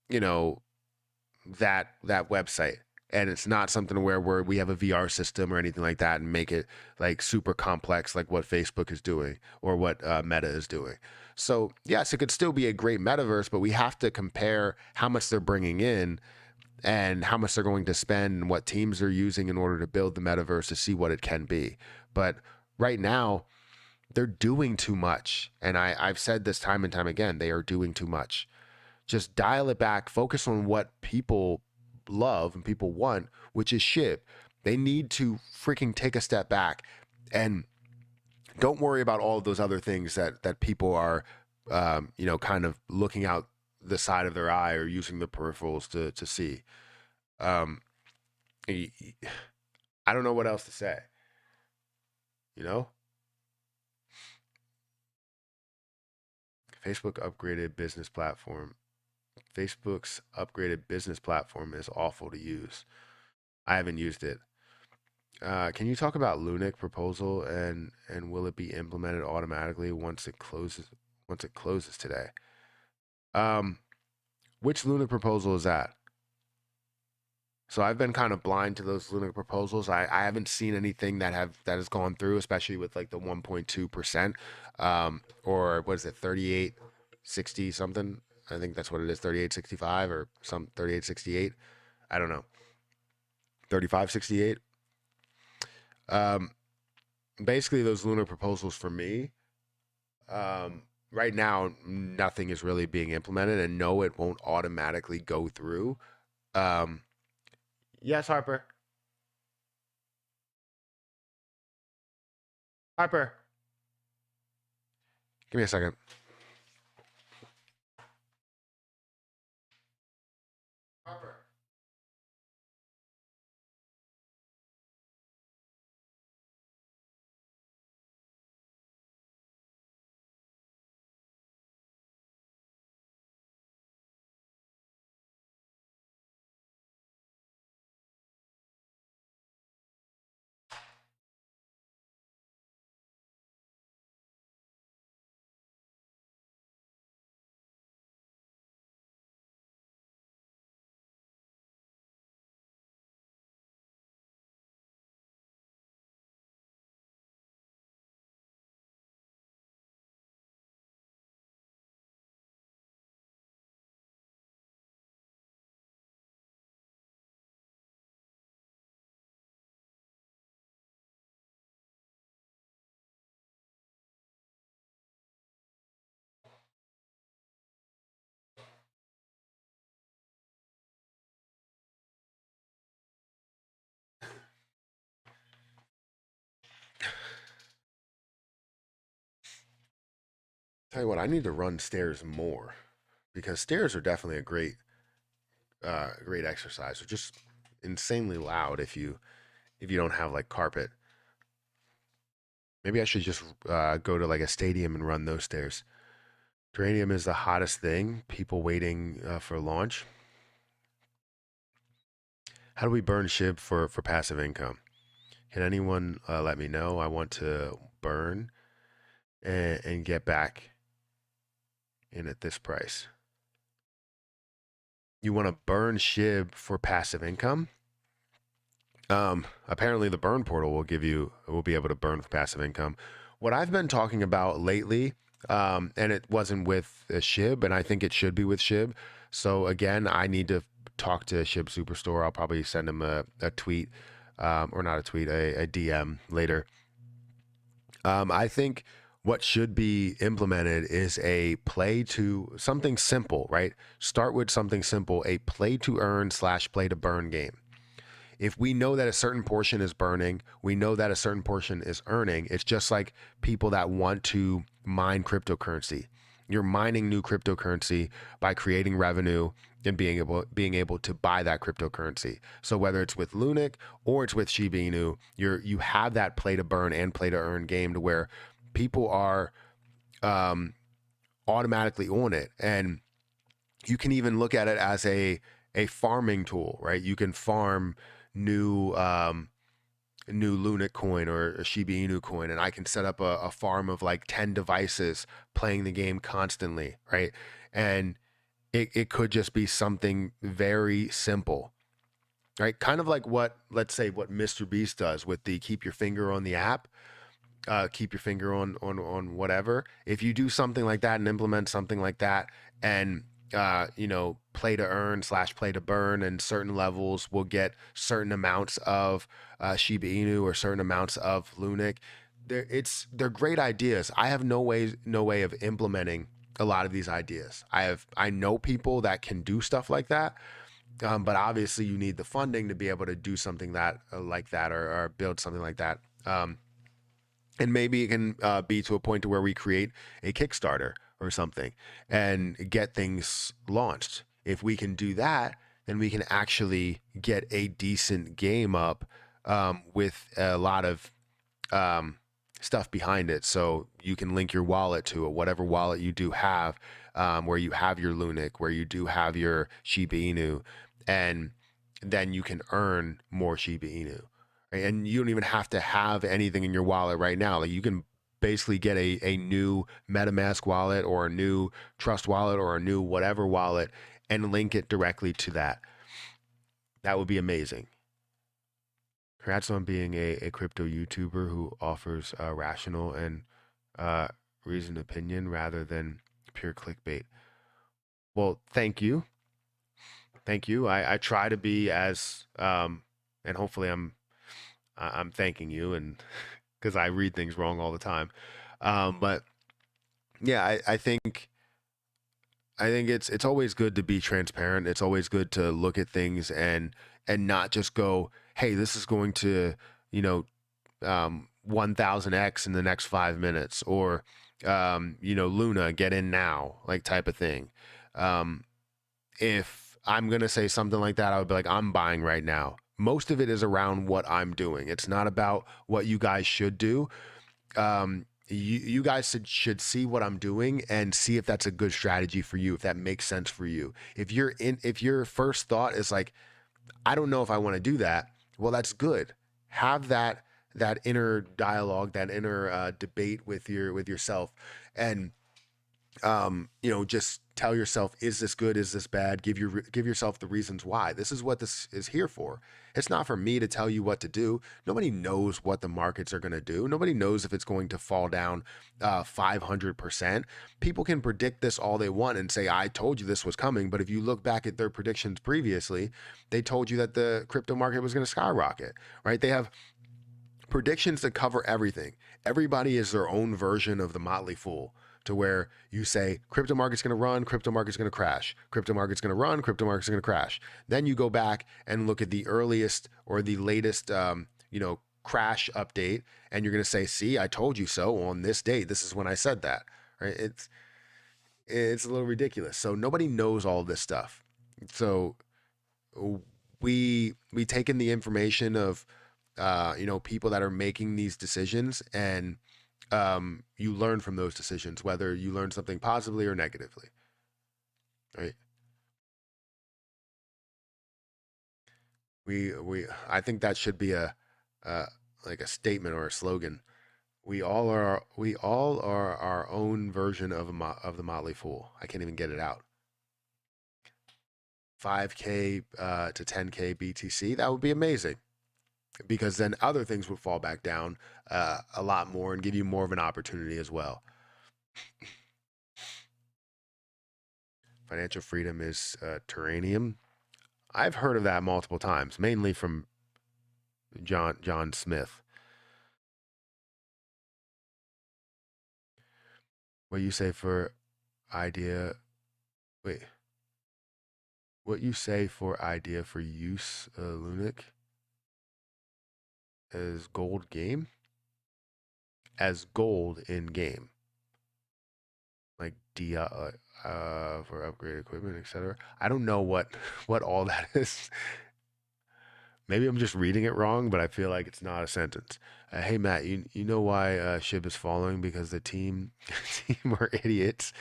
you know, that website, and it's not something where we have a VR system or anything like that, and make it like super complex, like what Facebook is doing or what Meta is doing. So yes, it could still be a great metaverse, but we have to compare how much they're bringing in and how much they're going to spend and what teams they're using in order to build the metaverse to see what it can be. But right now, they're doing too much. And I've said this time and time again, they are doing too much. Just dial it back, focus on what people love and people want, which is shit. They need to freaking take a step back and don't worry about all of those other things that people are, kind of looking out the side of their eye or using the peripherals to see. Um, I don't know what else to say. You know, Facebook upgraded business platform. Facebook's upgraded business platform is awful to use. I haven't used it. Can you talk about Lunik proposal and will it be implemented automatically once it closes? Once it closes today. Um, which Lunik proposal is that? So I've been kind of blind to those Lunar proposals. I haven't seen anything that has gone through, especially with like the 1.2%, or what is it, 3860 something? I think that's what it is, 3865 or some 3868. I don't know, 3568. Um, basically those Lunar proposals for me, right now nothing is really being implemented, and no, it won't automatically go through. Um, yes, Harper. Harper, give me a second. Harper. Tell you what, I need to run stairs more because stairs are definitely a great exercise. They're just insanely loud if you don't have like carpet. Maybe I should just go to like a stadium and run those stairs. Geranium is the hottest thing. People waiting for launch. How do we burn SHIB for passive income? Can anyone let me know? I want to burn and get back in at this price. You want to burn SHIB for passive income? Apparently the burn portal will be able to burn for passive income. What I've been talking about lately, and it wasn't with SHIB, and I think it should be with SHIB. So again, I need to talk to SHIB Superstore. I'll probably send him a tweet, or not a tweet, a DM later. I think what should be implemented is a play to something simple, right? Start with something simple, a play to earn / play to burn game. If we know that a certain portion is burning, we know that a certain portion is earning. It's just like people that want to mine cryptocurrency. You're mining new cryptocurrency by creating revenue and being able to buy that cryptocurrency. So whether it's with Lunik or it's with Shiba Inu, you have that play to burn and play to earn game to where people are automatically on it. And you can even look at it as a farming tool, right? You can farm new Lunik coin or a Shiba Inu coin, and I can set up a farm of like 10 devices playing the game constantly, right? And it could just be something very simple, right? Kind of like let's say what Mr. Beast does with the keep your finger on the app, keep your finger on whatever. If you do something like that and implement something like that, and play to earn / play to burn, and certain levels will get certain amounts of Shiba Inu or certain amounts of Lunik. They're great ideas. I have no way of implementing a lot of these ideas. I know people that can do stuff like that, but obviously you need the funding to be able to do something that like that or build something like that. And maybe it can be to a point to where we create a Kickstarter or something and get things launched. If we can do that, then we can actually get a decent game up with a lot of stuff behind it. So you can link your wallet to it, whatever wallet you do have, where you have your Lunik, where you do have your Shiba Inu, and then you can earn more Shiba Inu. Right? And you don't even have to have anything in your wallet right now. Like you can basically get a new MetaMask wallet or a new Trust wallet or a new whatever wallet and link it directly to that. That would be amazing. Congrats on being a crypto YouTuber who offers rational and reasoned opinion rather than pure clickbait. Well, thank you. Thank you. I try to be as, and hopefully I'm thanking you, and because I read things wrong all the time. But yeah, I think it's always good to be transparent. It's always good to look at things and not just go, hey, this is going to 1000x in the next 5 minutes, or Luna, get in now, like type of thing. If I'm gonna say something like that, I would be like, I'm buying right now. Most of it is around what I'm doing. It's not about what you guys should do. You guys should see what I'm doing and see if that's a good strategy for you, if that makes sense for you. If your first thought is like, I don't know if I want to do that, well, that's good. Have that inner dialogue, that inner debate with yourself, and just tell yourself, is this good? Is this bad? Give yourself the reasons why. This is what this is here for. It's not for me to tell you what to do. Nobody knows what the markets are going to do. Nobody knows if it's going to fall down 500%. People can predict this all they want and say, I told you this was coming. But if you look back at their predictions previously, they told you that the crypto market was going to skyrocket, right? They have predictions that cover everything. Everybody is their own version of the Motley Fool, to where you say crypto market's going to run, crypto market's going to crash, crypto market's going to run, crypto market's going to crash. Then you go back and look at the earliest or the latest, crash update, and you're going to say, see, I told you so on this date. This is when I said that, right? it's a little ridiculous. So nobody knows all this stuff. So we take in the information of people that are making these decisions, and you learn from those decisions, whether you learn something positively or negatively, right? I think that should be uh like a statement or a slogan. We all are our own version of of the Motley Fool. I can't even get it out. 5K to 10K BTC, that would be amazing, because then other things would fall back down a lot more and give you more of an opportunity as well. Financial freedom is Terranium. I've heard of that multiple times, mainly from John Smith. What you say for idea? Wait, what you say for idea for use, Lunik, as gold game? As gold in game, like for upgrade equipment, etc. I don't know what all that is. Maybe I'm just reading it wrong, but I feel like it's not a sentence. Hey Matt, you know why SHIB is falling? Because the team team are idiots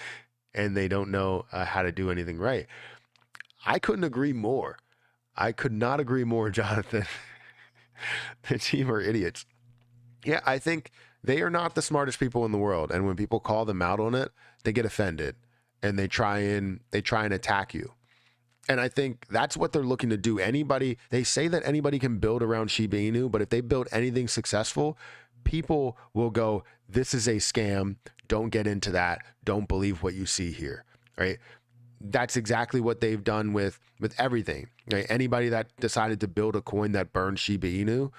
and they don't know how to do anything right. I couldn't agree more. I could not agree more, Jonathan. The team are idiots. Yeah, I think they are not the smartest people in the world, and when people call them out on it, they get offended and they try and attack you. And I think that's what they're looking to do. They say that anybody can build around Shiba Inu, but if they build anything successful, people will go, this is a scam. Don't get into that. Don't believe what you see here. Right? That's exactly what they've done with everything. Right? Anybody that decided to build a coin that burned Shiba Inu,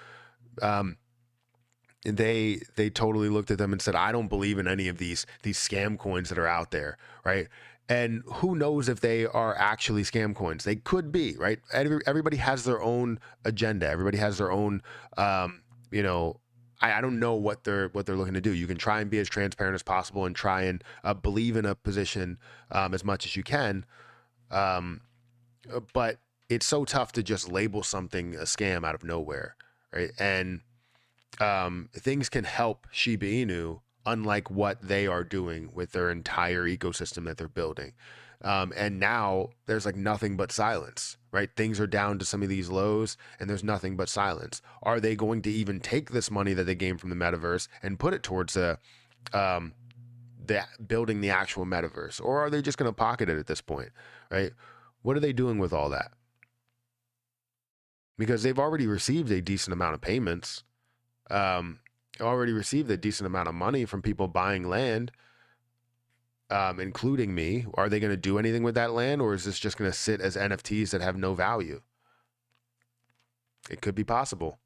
they totally looked at them and said, I don't believe in any of these scam coins that are out there, right? And who knows if they are actually scam coins? They could be, right? Everybody has their own agenda. Everybody has their own, you know. I don't know what they're looking to do. You can try and be as transparent as possible and try and believe in a position as much as you can, but it's so tough to just label something a scam out of nowhere, right? And things can help Shiba Inu, unlike what they are doing with their entire ecosystem that they're building. And now there's like nothing but silence, right? Things are down to some of these lows and there's nothing but silence. Are they going to even take this money that they gained from the metaverse and put it towards the building the actual metaverse? Or are they just going to pocket it at this point, right? What are they doing with all that? Because they've already received a decent amount of payments. Already received a decent amount of money from people buying land, including me. Are they going to do anything with that land, or is this just going to sit as NFTs that have no value? It could be possible.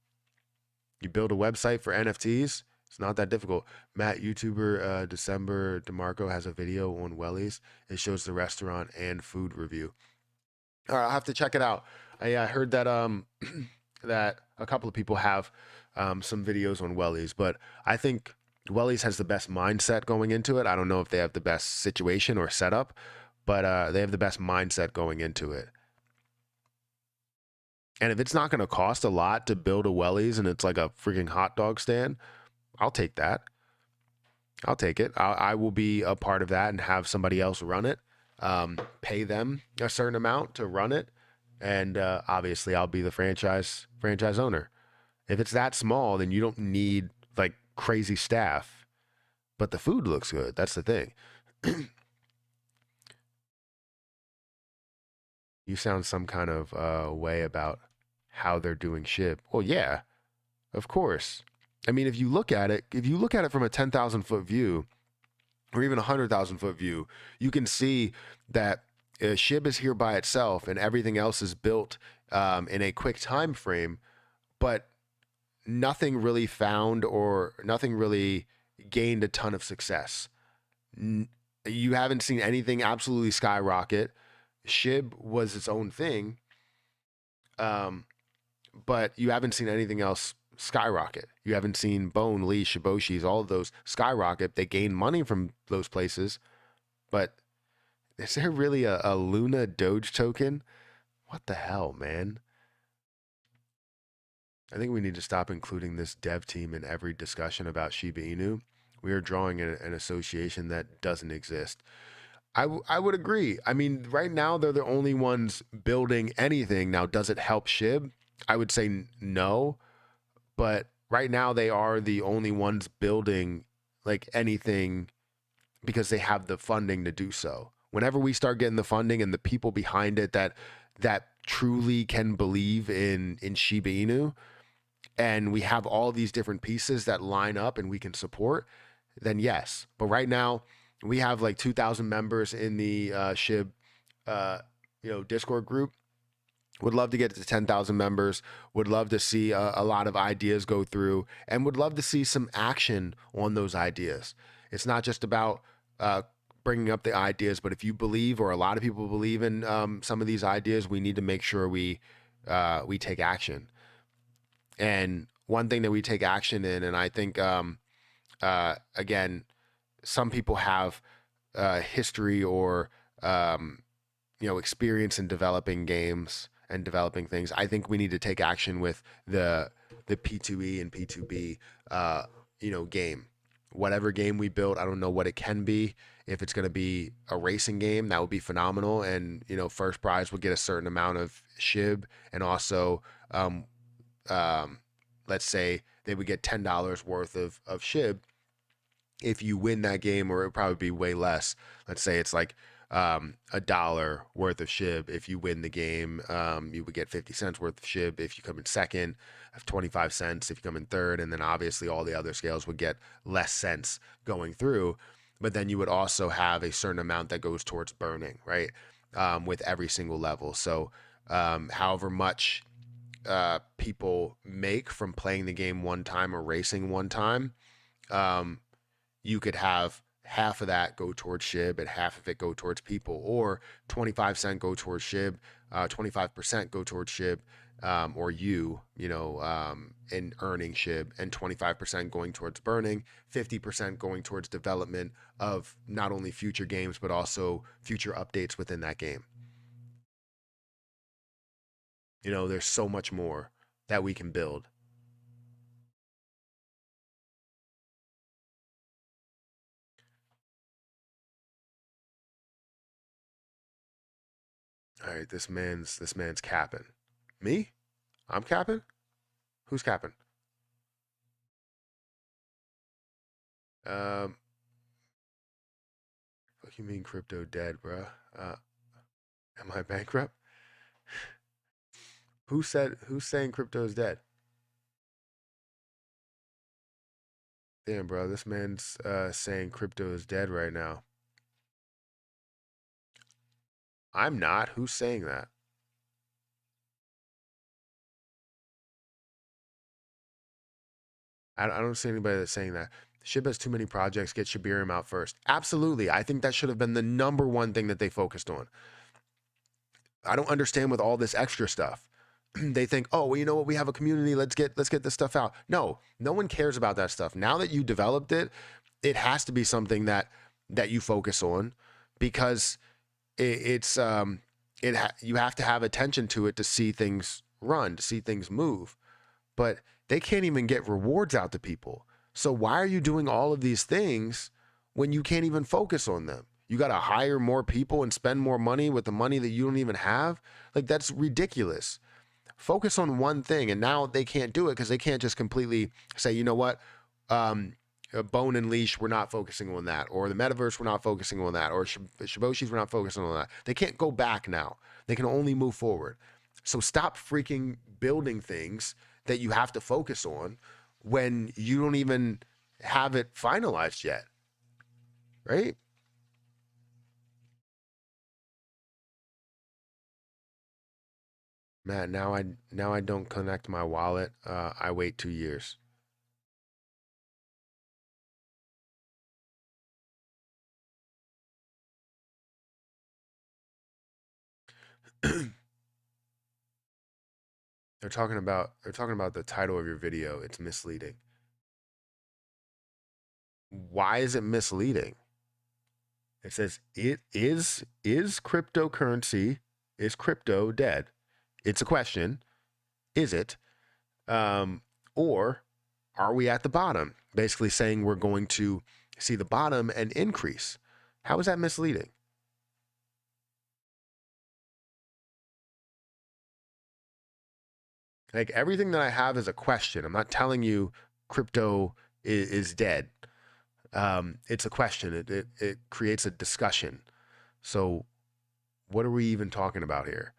You build a website for NFTs, it's not that difficult. Matt, YouTuber December DeMarco has a video on Wellies. It shows the restaurant and food review. All right, I'll have to check it out. I heard that that a couple of people have some videos on Wellies, but I think Wellies has the best mindset going into it. I don't know if they have the best situation or setup, but they have the best mindset going into it. And if it's not going to cost a lot to build a Wellies and it's like a freaking hot dog stand, I'll take that. I'll take it. I will be a part of that and have somebody else run it, pay them a certain amount to run it. And obviously I'll be the franchise owner. If it's that small, then you don't need like crazy staff, but the food looks good. That's the thing. You sound some kind of way about how they're doing SHIB. Well, yeah, of course. I mean, if you look at it from a 10,000-foot view or even a 100,000-foot view, you can see that SHIB is here by itself and everything else is built in a quick time frame, but nothing really found or nothing really gained a ton of success. You haven't seen anything absolutely skyrocket. SHIB was its own thing, but you haven't seen anything else skyrocket. You haven't seen Bone, Lee, Shiboshis, all of those skyrocket. They gain money from those places, but Is there really a Luna Doge token? What the hell, man? I think we need to stop including this dev team in every discussion about Shiba Inu. We are drawing an association that doesn't exist. I would agree. I mean, right now they're the only ones building anything. Now, does it help SHIB? I would say no, but right now they are the only ones building like anything because they have the funding to do so. Whenever we start getting the funding and the people behind it that truly can believe in Shiba Inu, and we have all these different pieces that line up and we can support, then yes. But right now, we have like 2,000 members in the SHIB, Discord group. Would love to get to 10,000 members. Would love to see a lot of ideas go through, and would love to see some action on those ideas. It's not just about bringing up the ideas, but if you believe, or a lot of people believe in some of these ideas, we need to make sure we take action. And one thing that we take action in, and I think again, some people have history or experience in developing games and developing things. I think we need to take action with the P2E and P2B game. Whatever game we build, I don't know what it can be. If it's going to be a racing game, that would be phenomenal. And first prize would get a certain amount of SHIB, and also let's say they would get $10 worth of SHIB if you win that game, or it would probably be way less. Let's say it's like $1 worth of SHIB. If you win the game, you would get 50 cents worth of SHIB. If you come in second, 25 cents. If you come in third, and then obviously all the other scales would get less cents going through. But then you would also have a certain amount that goes towards burning, right? With every single level. So however much people make from playing the game one time or racing one time, you could have half of that go towards SHIB and half of it go towards people, or 25% go towards SHIB, 25% go towards SHIB, or in earning SHIB, and 25% going towards burning, 50% going towards development of not only future games, but also future updates within that game. There's so much more that we can build. All right, this man's capping. Me? I'm capping? Who's capping? What you mean crypto dead, bro? Am I bankrupt? Who's saying crypto is dead? Damn, bro, this man's saying crypto is dead right now. I'm not. Who's saying that? I don't see anybody that's saying that. SHIB has too many projects. Get Shibarium out first. Absolutely. I think that should have been the number one thing that they focused on. I don't understand with all this extra stuff. They think, oh, well, you know what? We have a community. Let's get this stuff out. No one cares about that stuff. Now that you developed it, it has to be something that you focus on, because you have to have attention to it to see things run, to see things move. But they can't even get rewards out to people. So why are you doing all of these things when you can't even focus on them? You got to hire more people and spend more money with the money that you don't even have? Like, that's ridiculous. Focus on one thing. And now they can't do it because they can't just completely say, you know what, Bone and Leash, we're not focusing on that, or the metaverse, we're not focusing on that, or Shiboshis, we're not focusing on that. They can't go back now. They can only move forward. So stop freaking building things that you have to focus on when you don't even have it finalized yet, right? Matt, now I don't connect my wallet. I wait 2 years. They're talking about the title of your video. It's misleading. Why is it misleading? It says it is cryptocurrency, is crypto dead? It's a question. Is it? Um, or are we at the bottom? Basically saying we're going to see the bottom and increase. How is that misleading? Like everything that I have is a question. I'm not telling you crypto is dead. It's a question. It creates a discussion. So what are we even talking about here?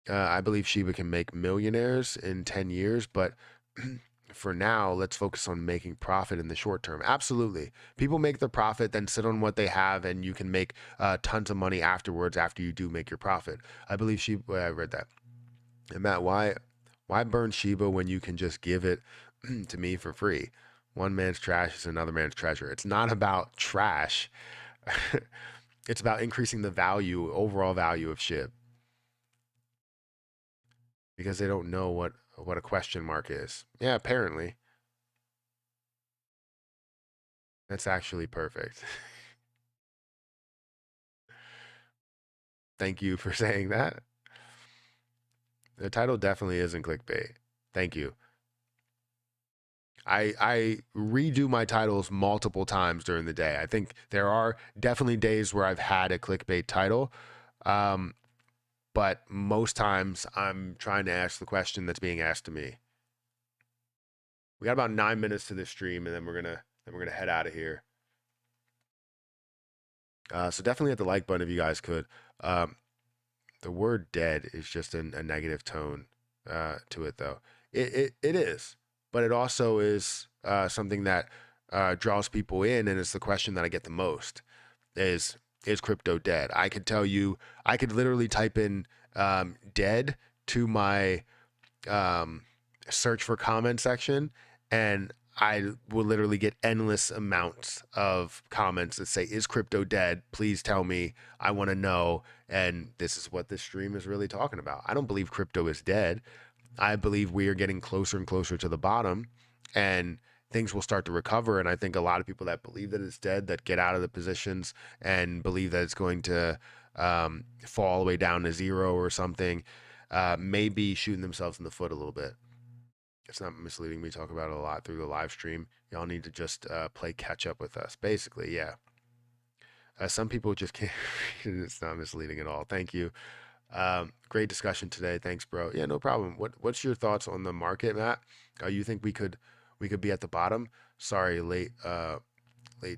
I believe Shiba can make millionaires in 10 years, but for now, let's focus on making profit in the short term. Absolutely. People make their profit, then sit on what they have, and you can make tons of money afterwards after you do make your profit. I believe Shiba, well, I read that. And Matt, why burn Shiba when you can just give it to me for free? One man's trash is another man's treasure. It's not about trash. It's about increasing the value, overall value of SHIB, because they don't know what a question mark is. Yeah, apparently. That's actually perfect. Thank you for saying that. The title definitely isn't clickbait. Thank you. I redo my titles multiple times during the day. I think there are definitely days where I've had a clickbait title, um, but most times I'm trying to ask the question that's being asked to me. We got about 9 minutes to this stream, and then we're gonna head out of here. So definitely hit the like button if you guys could. Um, the word "dead" is just a negative tone to it, though. It is, but it also is something that draws people in, and it's the question that I get the most: is crypto dead? I could tell you, I could literally type in "dead" to my um, search for comment section, and I will literally get endless amounts of comments that say, "Is crypto dead? Please tell me. I want to know." And this is what this stream is really talking about. I don't believe crypto is dead. I believe we are getting closer and closer to the bottom, and things will start to recover. And I think a lot of people that believe that it's dead, that get out of the positions and believe that it's going to fall all the way down to zero or something, may be shooting themselves in the foot a little bit. It's not misleading. We talk about it a lot through the live stream. Y'all need to just play catch up with us. Basically, yeah. Some people just can't. It's not misleading at all. Thank you. Great discussion today. Thanks, bro. Yeah, no problem. What's your thoughts on the market, Matt? You think we could be at the bottom? Sorry, late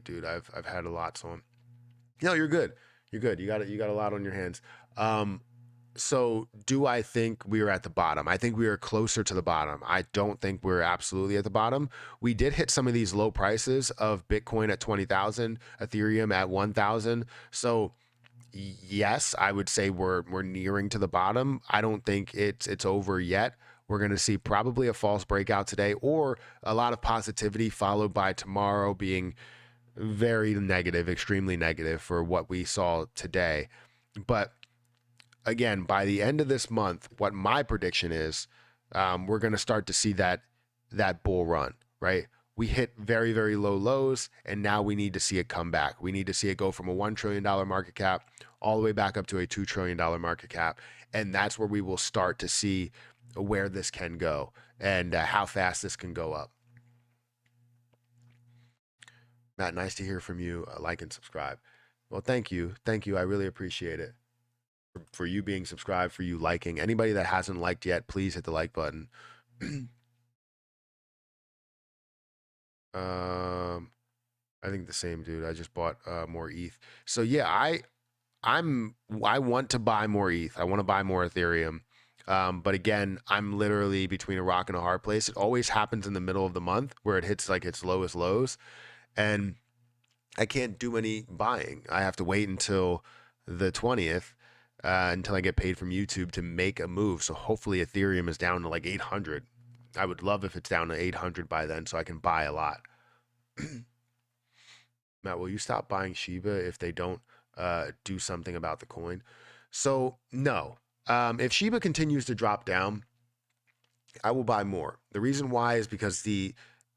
dude. I've had a lot, so no, you're good. You're good. You got a lot on your hands. Um, so do I think we are at the bottom? I think we are closer to the bottom. I don't think we're absolutely at the bottom. We did hit some of these low prices of Bitcoin at 20,000, Ethereum at 1,000. So yes, I would say we're nearing to the bottom. I don't think it's over yet. We're going to see probably a false breakout today, or a lot of positivity followed by tomorrow being very negative, extremely negative for what we saw today. But again, by the end of this month, what my prediction is, we're going to start to see that bull run, right? We hit very, very low lows, and now we need to see it come back. We need to see it go from a $1 trillion market cap all the way back up to a $2 trillion market cap. And that's where we will start to see where this can go and how fast this can go up. Matt, nice to hear from you. Like and subscribe. Well, thank you. Thank you. I really appreciate it. For you being subscribed, for you liking. Anybody that hasn't liked yet, please hit the like button. um, I think the same, dude. I just bought more ETH. So yeah, I want to buy more ETH. I want to buy more Ethereum. But again, I'm literally between a rock and a hard place. It always happens in the middle of the month where it hits like its lowest lows, and I can't do any buying. I have to wait until the 20th, until I get paid from YouTube to make a move. So hopefully Ethereum is down to like 800. I would love if it's down to 800 by then so I can buy a lot. Matt, will you stop buying Shiba if they don't do something about the coin? So no. If Shiba continues to drop down, I will buy more. The reason why is because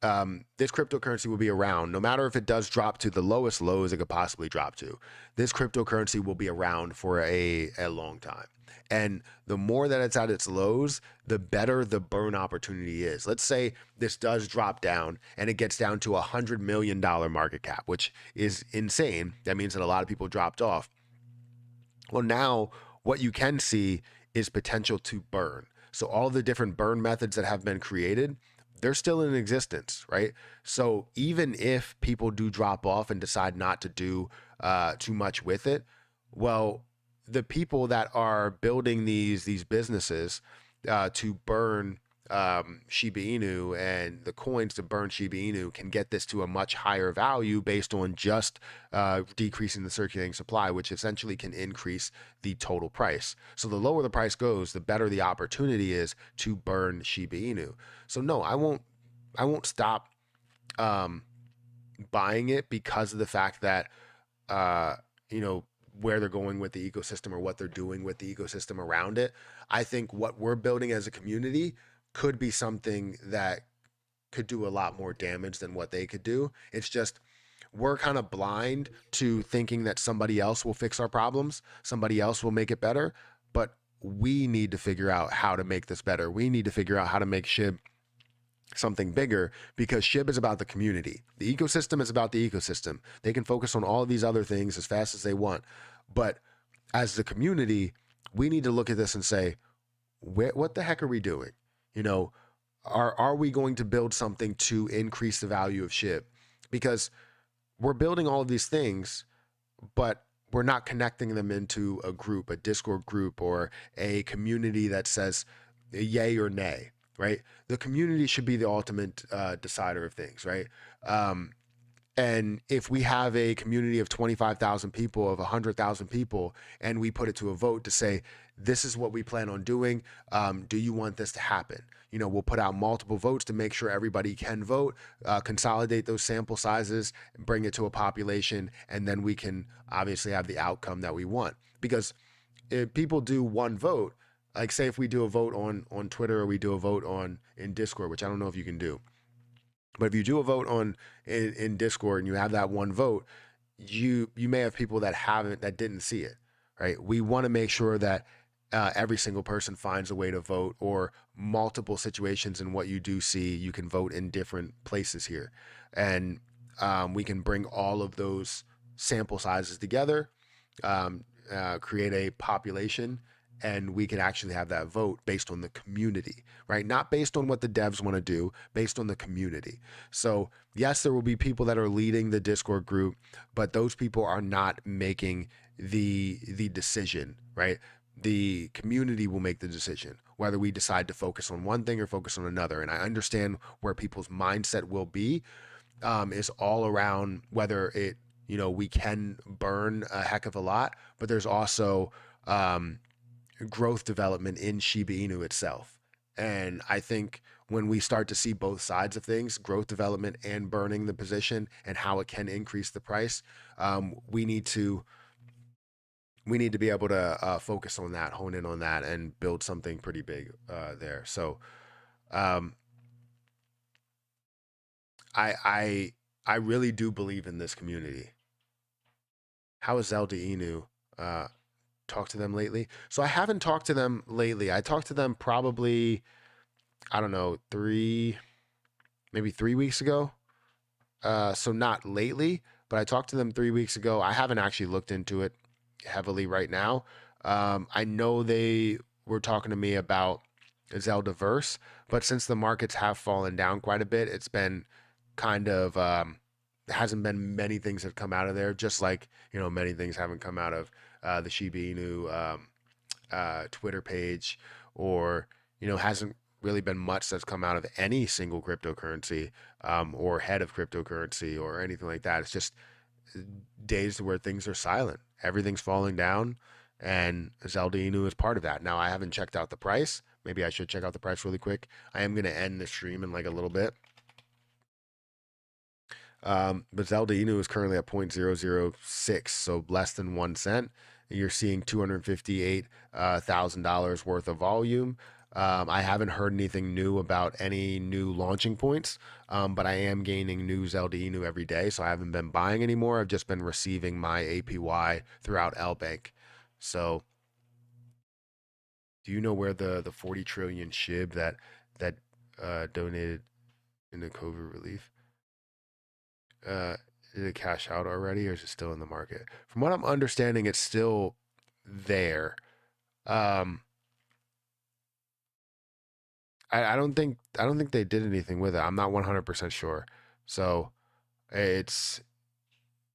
this cryptocurrency will be around no matter if it does drop to the lowest lows it could possibly drop to. This cryptocurrency will be around for a long time. And the more that it's at its lows, the better the burn opportunity is. Let's say this does drop down and it gets down to $100 million market cap, which is insane. That means that a lot of people dropped off. Well, now what you can see is potential to burn. So all the different burn methods that have been created, they're still in existence, right? So even if people do drop off and decide not to do too much with it, well, the people that are building these businesses to burn Shiba Inu and the coins to burn Shiba Inu can get this to a much higher value based on just decreasing the circulating supply, which essentially can increase the total price. So the lower the price goes, the better the opportunity is to burn Shiba Inu. So no, I won't stop buying it because of the fact that where they're going with the ecosystem or what they're doing with the ecosystem around it. I think what we're building as a community could be something that could do a lot more damage than what they could do. It's just we're kind of blind to thinking that somebody else will fix our problems, somebody else will make it better, but we need to figure out how to make this better. We need to figure out how to make SHIB something bigger, because SHIB is about the community. The ecosystem is about the ecosystem. They can focus on all of these other things as fast as they want. But as the community, we need to look at this and say, what the heck are we doing? Are we going to build something to increase the value of SHIB? Because we're building all of these things, but we're not connecting them into a group, a Discord group, or a community that says yay or nay. Right? The community should be the ultimate decider of things, right? And if we have a community of 25,000 people, of 100,000 people, and we put it to a vote to say, this is what we plan on doing. Do you want this to happen? We'll put out multiple votes to make sure everybody can vote, consolidate those sample sizes, bring it to a population, and then we can obviously have the outcome that we want. Because if people do one vote, like say if we do a vote on Twitter or we do a vote in Discord, which I don't know if you can do, but if you do a vote in Discord and you have that one vote, you may have people that didn't see it, right? We want to make sure that every single person finds a way to vote, or multiple situations in what you do see, you can vote in different places here. And we can bring all of those sample sizes together, create a population, and we can actually have that vote based on the community, right? Not based on what the devs want to do, based on the community. So yes, there will be people that are leading the Discord group, but those people are not making the decision, right? The community will make the decision, whether we decide to focus on one thing or focus on another. And I understand where people's mindset will be, is all around whether we can burn a heck of a lot, but there's also, growth development in Shiba Inu itself. And I think when we start to see both sides of things, growth development and burning the position and how it can increase the price, we need to be able to focus on that, hone in on that, and build something pretty big there. So I really do believe in this community. How is Zelda Inu? Talked to them lately? So I haven't talked to them lately. I talked to them probably, I don't know, maybe 3 weeks ago. So not lately, but I talked to them 3 weeks ago. I haven't actually looked into it heavily right now. I know they were talking to me about Zeldaverse, but since the markets have fallen down quite a bit, it's been kind of, hasn't been many things that have come out of there, just like, many things haven't come out of the Shiba Inu Twitter page, or hasn't really been much that's come out of any single cryptocurrency, or head of cryptocurrency or anything like that. It's just days where things are silent, everything's falling down, and Zelda Inu is part of that. Now I haven't checked out the price. Maybe I should check out the price really quick. I am going to end the stream in like a little bit. But Zelda Inu is currently at 0.006, so less than 1 cent. You're seeing $258,000 worth of volume. I haven't heard anything new about any new launching points, but I am gaining new Zelda Inu every day, so I haven't been buying anymore. I've just been receiving my APY throughout L Bank. So, do you know where the 40 trillion SHIB that donated in the COVID relief? Uh, did it cash out already, or is it still in the market? From what I'm understanding, it's still there. Um, I don't think they did anything with it. I'm not 100% sure. So it's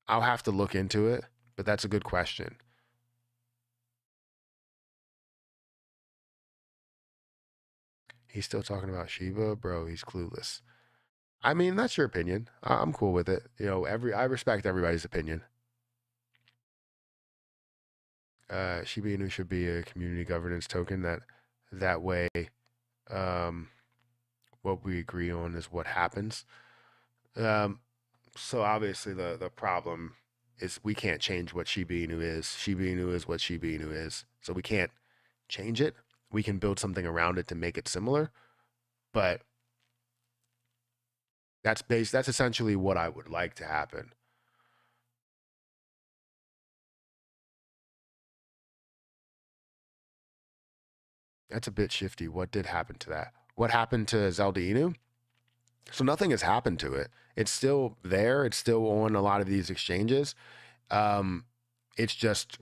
I'll have to look into it, but that's a good question. He's still talking about Shiba, bro. He's clueless. I mean, that's your opinion. I'm cool with it. I respect everybody's opinion. Shiba Inu should be a community governance token. That way, um, what we agree on is what happens. Um, so obviously the problem is we can't change what Shiba Inu is. Shiba Inu is what Shiba Inu is. So we can't change it. We can build something around it to make it similar, but that's essentially what I would like to happen. That's a bit shifty. What did happen to that? What happened to Zelda Inu? So nothing has happened to it. It's still there. It's still on a lot of these exchanges. Um, it's just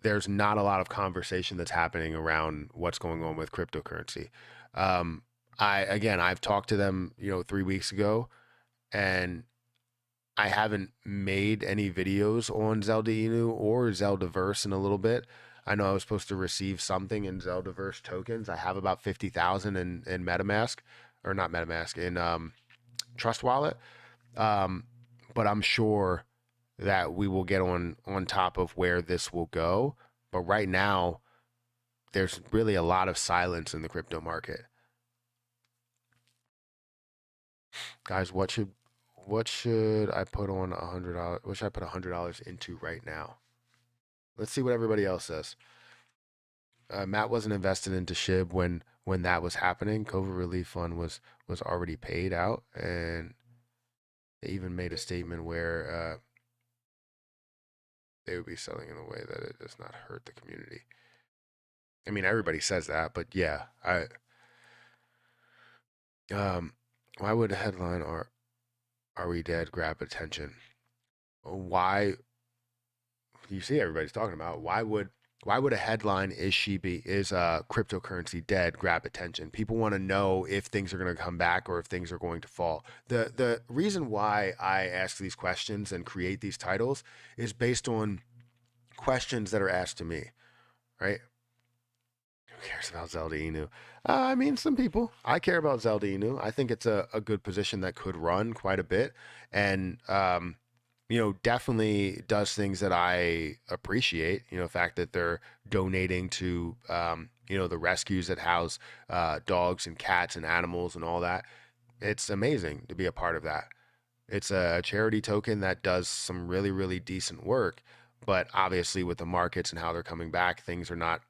there's not a lot of conversation that's happening around what's going on with cryptocurrency. Um, I've talked to them, 3 weeks ago, and I haven't made any videos on Zelda Inu or Zeldaverse in a little bit. I know I was supposed to receive something in Zeldaverse tokens. I have about 50,000 in MetaMask, or not MetaMask, in Trust Wallet. Um, but I'm sure that we will get on top of where this will go. But right now, there's really a lot of silence in the crypto market. Guys, what should I put on $100? What should I put $100 into right now? Let's see what everybody else says. Matt wasn't invested into SHIB when that was happening. COVID relief fund was already paid out, and they even made a statement where they would be selling in a way that it does not hurt the community. I mean, everybody says that, but yeah, I um, why would a headline "Are we dead?" grab attention? Why you see everybody's talking about why would a headline is cryptocurrency dead grab attention? People want to know if things are going to come back or if things are going to fall. The reason why I ask these questions and create these titles is based on questions that are asked to me, right? Who cares about Zelda Inu? I mean, some people. I care about Zelda Inu. I think it's a good position that could run quite a bit. And definitely does things that I appreciate. The fact that they're donating to, the rescues that house dogs and cats and animals and all that. It's amazing to be a part of that. It's a charity token that does some really, really decent work. But obviously, with the markets and how they're coming back, things are not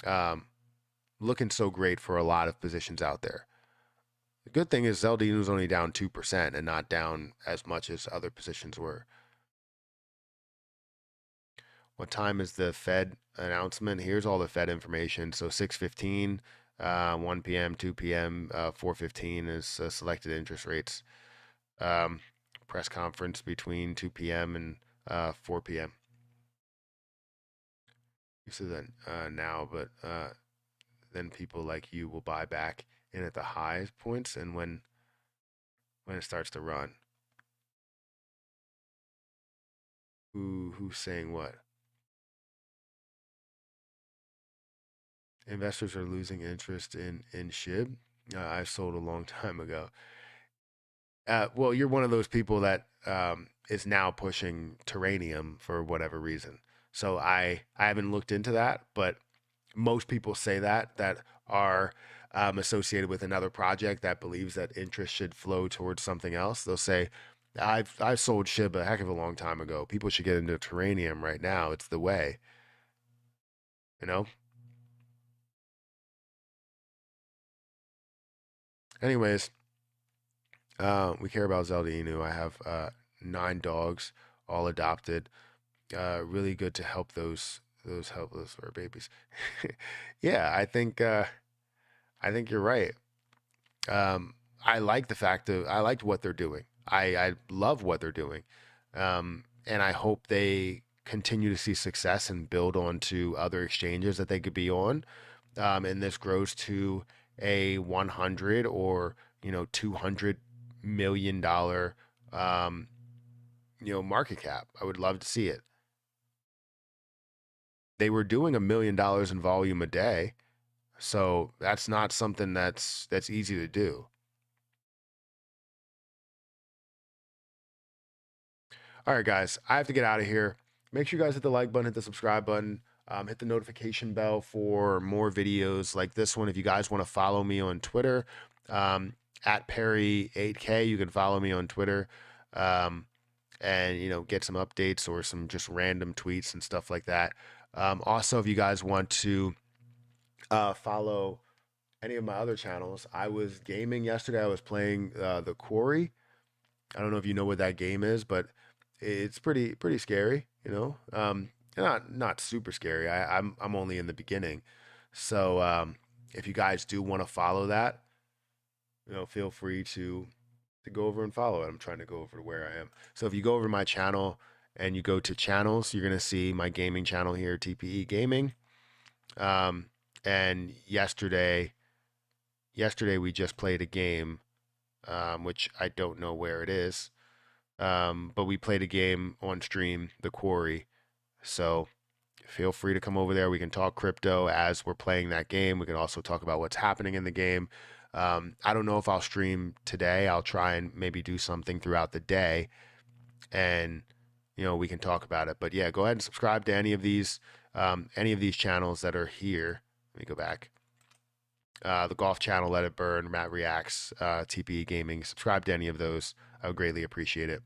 um, looking so great for a lot of positions out there. The good thing is Zeldin was only down 2% and not down as much as other positions were. What time is the Fed announcement? Here's all the Fed information. So 6:15, 1 p.m., 2 p.m., 4:15 is selected interest rates. Um, Press conference between 2 p.m. and 4 p.m. You said that now, but then people like you will buy back in at the high points and when it starts to run. Who's saying what? Investors are losing interest in SHIB. I sold a long time ago. Well, you're one of those people that is now pushing Terranium for whatever reason. So I haven't looked into that, but most people say that are associated with another project that believes that interest should flow towards something else. They'll say, I've sold SHIB a heck of a long time ago. People should get into Terranium right now. It's the way, you know. Anyways, we care about Zelda Inu. I have 9 dogs, all adopted. Really good to help those helpless fur babies. Yeah, I think you're right. Um, I like the fact of I liked what they're doing. I love what they're doing, and I hope they continue to see success and build on to other exchanges that they could be on. And this grows to a 100 or $200 million um, market cap. I would love to see it. They were doing $1 million in volume a day, so that's not something that's easy to do. All right, guys, I have to get out of here. Make sure you guys hit the like button, hit the subscribe button, hit the notification bell for more videos like this one. If you guys want to follow me on Twitter, um, at Perry8K, you can follow me on Twitter, um, and get some updates or some just random tweets and stuff like that. Also, if you guys want to follow any of my other channels, I was gaming yesterday. I was playing the Quarry. I don't know if you know what that game is, but it's pretty scary. Not super scary. I'm only in the beginning, so if you guys do want to follow that, feel free to go over and follow it. I'm trying to go over to where I am. So if you go over to my channel and you go to channels, you're gonna see my gaming channel here, TPE Gaming. Um, and yesterday we just played a game, which I don't know where it is. But we played a game on stream, The Quarry. So feel free to come over there. We can talk crypto as we're playing that game. We can also talk about what's happening in the game. I don't know if I'll stream today. I'll try and maybe do something throughout the day, and we can talk about it. But yeah, go ahead and subscribe to any of these channels that are here. Let me go back. The golf channel, Let It Burn, Matt Reacts, TPE Gaming. Subscribe to any of those. I would greatly appreciate it.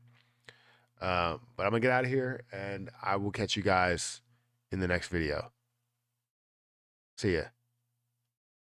But I'm gonna get out of here, and I will catch you guys in the next video. See ya.